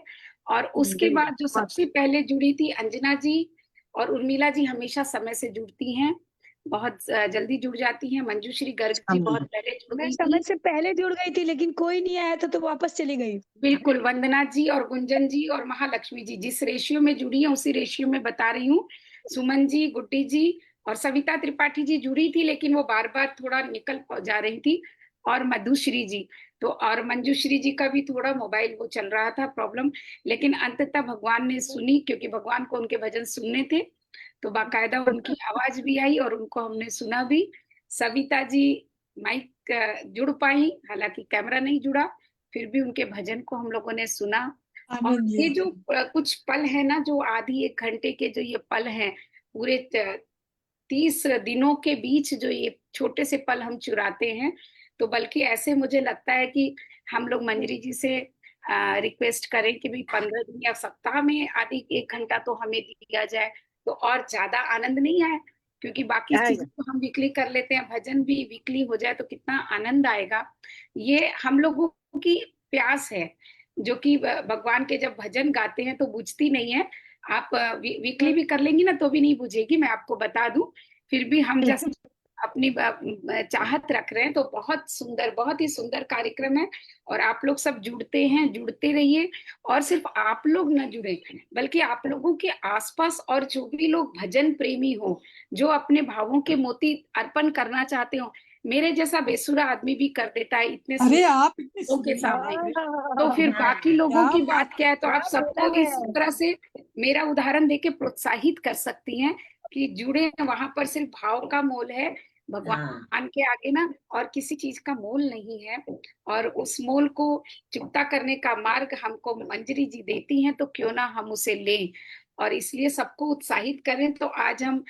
और उसके बाद जो सबसे पहले जुड़ी थी अंजना जी और उर्मिला जी, हमेशा समय से जुड़ती हैं, बहुत जल्दी जुड़ जाती हैं। मंजूश्री गर्ग जी बहुत पहले जुड़ मैं गई समय थी। से पहले जुड़ गई थी लेकिन कोई नहीं आया था तो वापस चली गई। बिल्कुल, वंदना जी और गुंजन जी और महालक्ष्मी जी जिस रेशियो में जुड़ी है उसी रेशियो में बता रही हूँ। सुमन जी, गुड्डी जी और सविता त्रिपाठी जी जुड़ी थी लेकिन वो बार बार थोड़ा निकल जा रही थी, और मधुश्री जी तो, और मंजूश्री जी का भी थोड़ा मोबाइल वो चल रहा था प्रॉब्लम, लेकिन अंततः भगवान ने सुनी क्योंकि भगवान को उनके भजन सुनने थे। तो बाकायदा उनकी आवाज भी आई और उनको हमने सुना भी। सविता जी माइक जुड़ पाई, हालांकि कैमरा नहीं जुड़ा, फिर भी उनके भजन को हम लोगों ने सुना। और ये जो कुछ पल है ना, जो आधी एक घंटे के जो ये पल हैं, पूरे 30 दिनों के बीच जो ये छोटे से पल हम चुराते हैं, तो बल्कि ऐसे मुझे लगता है कि हम लोग मंजरी जी से रिक्वेस्ट करें कि भाई 15 दिन या सप्ताह में आधी एक घंटा तो हमें दिया जाए, तो और ज्यादा आनंद नहीं आए, क्योंकि बाकी चीजें तो हम वीकली कर लेते हैं, भजन भी वीकली हो जाए तो कितना आनंद आएगा। ये हम लोगों की प्यास है जो कि भगवान के जब भजन गाते हैं तो बुझती नहीं है। आप वीकली भी कर लेंगी ना तो भी नहीं बुझेगी, मैं आपको बता दूं। फिर भी हम जैसे अपनी चाहत रख रहे हैं, तो बहुत सुंदर, बहुत ही सुंदर कार्यक्रम है। और आप लोग सब जुड़ते हैं, जुड़ते रहिए। और सिर्फ आप लोग न जुड़े बल्कि आप लोगों के आसपास और जो भी लोग भजन प्रेमी हो, जो अपने भावों के मोती अर्पण करना चाहते हो, मेरे जैसा बेसुरा आदमी भी कर देता है इतने अरे आप लोगों के सामने, तो फिर बाकी लोगों की बात क्या है। तो आप सबको इस तरह से मेरा उदाहरण देके प्रोत्साहित कर सकती हैं कि जुड़े, वहां पर सिर्फ भाव का मोल है, भगवान के आगे ना और किसी चीज का मोल नहीं है। और उस मोल को चुकता करने का मार्ग हमको मंजरी जी देती हैं, तो क्यों ना हम उसे लें और इसलिए सबको उत्साहित करें। तो आज हम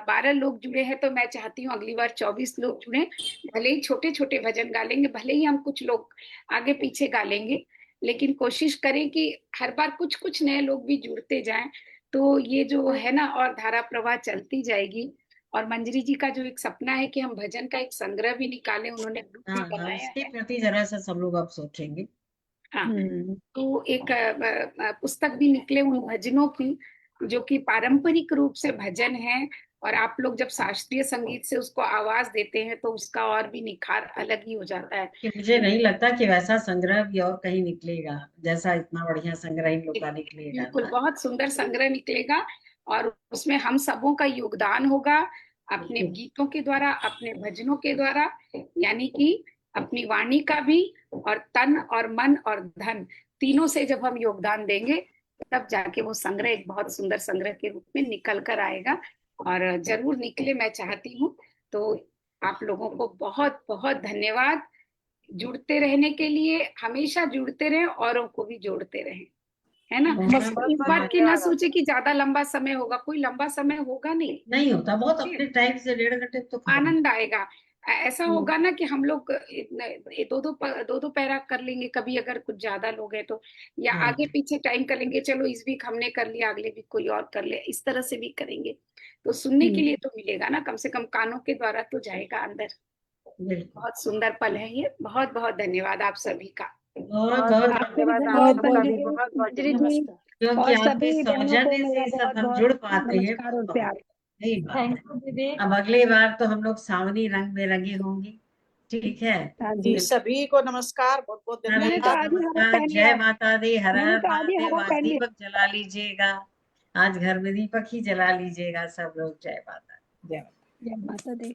12 लोग जुड़े हैं, तो मैं चाहती हूँ अगली बार 24 लोग जुड़े। भले ही छोटे छोटे भजन गा लेंगे, भले ही हम कुछ लोग आगे पीछे गा लेंगे, लेकिन कोशिश करें कि हर बार कुछ कुछ नए लोग भी जुड़ते जाएं, तो ये जो है ना और धारा प्रवाह चलती जाएगी। और मंजरी जी का जो एक सपना है कि हम भजन का एक संग्रह भी निकालें, उन्होंने ग्रुप भी बनाया इसके है। प्रति जरा सा सब लोग अब सोचेंगे। हाँ, तो एक पुस्तक भी निकले उन भजनों की जो कि पारंपरिक रूप से भजन है, और आप लोग जब शास्त्रीय संगीत से उसको आवाज देते हैं तो उसका और भी निखार अलग ही हो जाता है। कि मुझे नहीं लगता कि वैसा संग्रह भी और कहीं निकलेगा जैसा इतना बढ़िया संग्रह इन लोग का निकलेगा। बिल्कुल, बहुत सुंदर संग्रह निकलेगा और उसमें हम सबों का योगदान होगा, अपने गीतों के द्वारा, अपने भजनों के द्वारा, यानी कि अपनी वाणी का भी, और तन और मन और धन तीनों से जब हम योगदान देंगे तब जाके वो संग्रह एक बहुत सुंदर संग्रह के रूप में निकल कर आएगा, और जरूर निकले, मैं चाहती हूँ। तो आप लोगों को बहुत बहुत धन्यवाद जुड़ते रहने के लिए, हमेशा जुड़ते रहें, औरों को भी जोड़ते रहें, है ना। बस इस बात की ना सोचे कि ज्यादा लंबा समय होगा, कोई लंबा समय होगा नहीं होता, बहुत अपने टाइम से 1.5 घंटे तो आनंद आएगा। ऐसा होगा ना कि हम लोग दो दो पैरा कर लेंगे, कभी अगर कुछ ज्यादा लोग हैं तो, या हाँ। आगे पीछे टाइम कर लेंगे, चलो इस वीक हमने कर लिया, अगले वीक कोई और कर ले, इस तरह से भी करेंगे तो सुनने के लिए तो मिलेगा ना, कम से कम कानों के द्वारा तो जाएगा अंदर। बिल्कुल। बहुत सुंदर पल है ये। बहुत बहुत धन्यवाद आप सभी का। बहुत बहुत बहुत बहुत आपको भी धन्यवाद बहुत आप बहुत सबका भी, बहुत बहुत मंजरी जी नमस्कार। क्योंकि और आपके सभी बहनों को सौजन्य मेरा से बहुत सब हम बहुत जुड़ पाते हैं। नमस्कार और बहुत प्यार। सही बात है। थैंक यू दीदी। अब अगली बार तो हम लोग सावनी रंग में रंगी होंगी। ठीक है। हाँ जी जी, सभी को नमस्कार, बहुत बहुत सभी मैंने तो धन्यवाद। आज ही हरा नमस्कार, पहन जय लिया, माता दी, हर मैंने हर तो आज ही महादेव। हरा आज पहन लिया। दीपक जला लीजिएगा, आज घर में दीपक ही जला लीजिएगा सब लोग। जय माता दी। जय जय माता दी।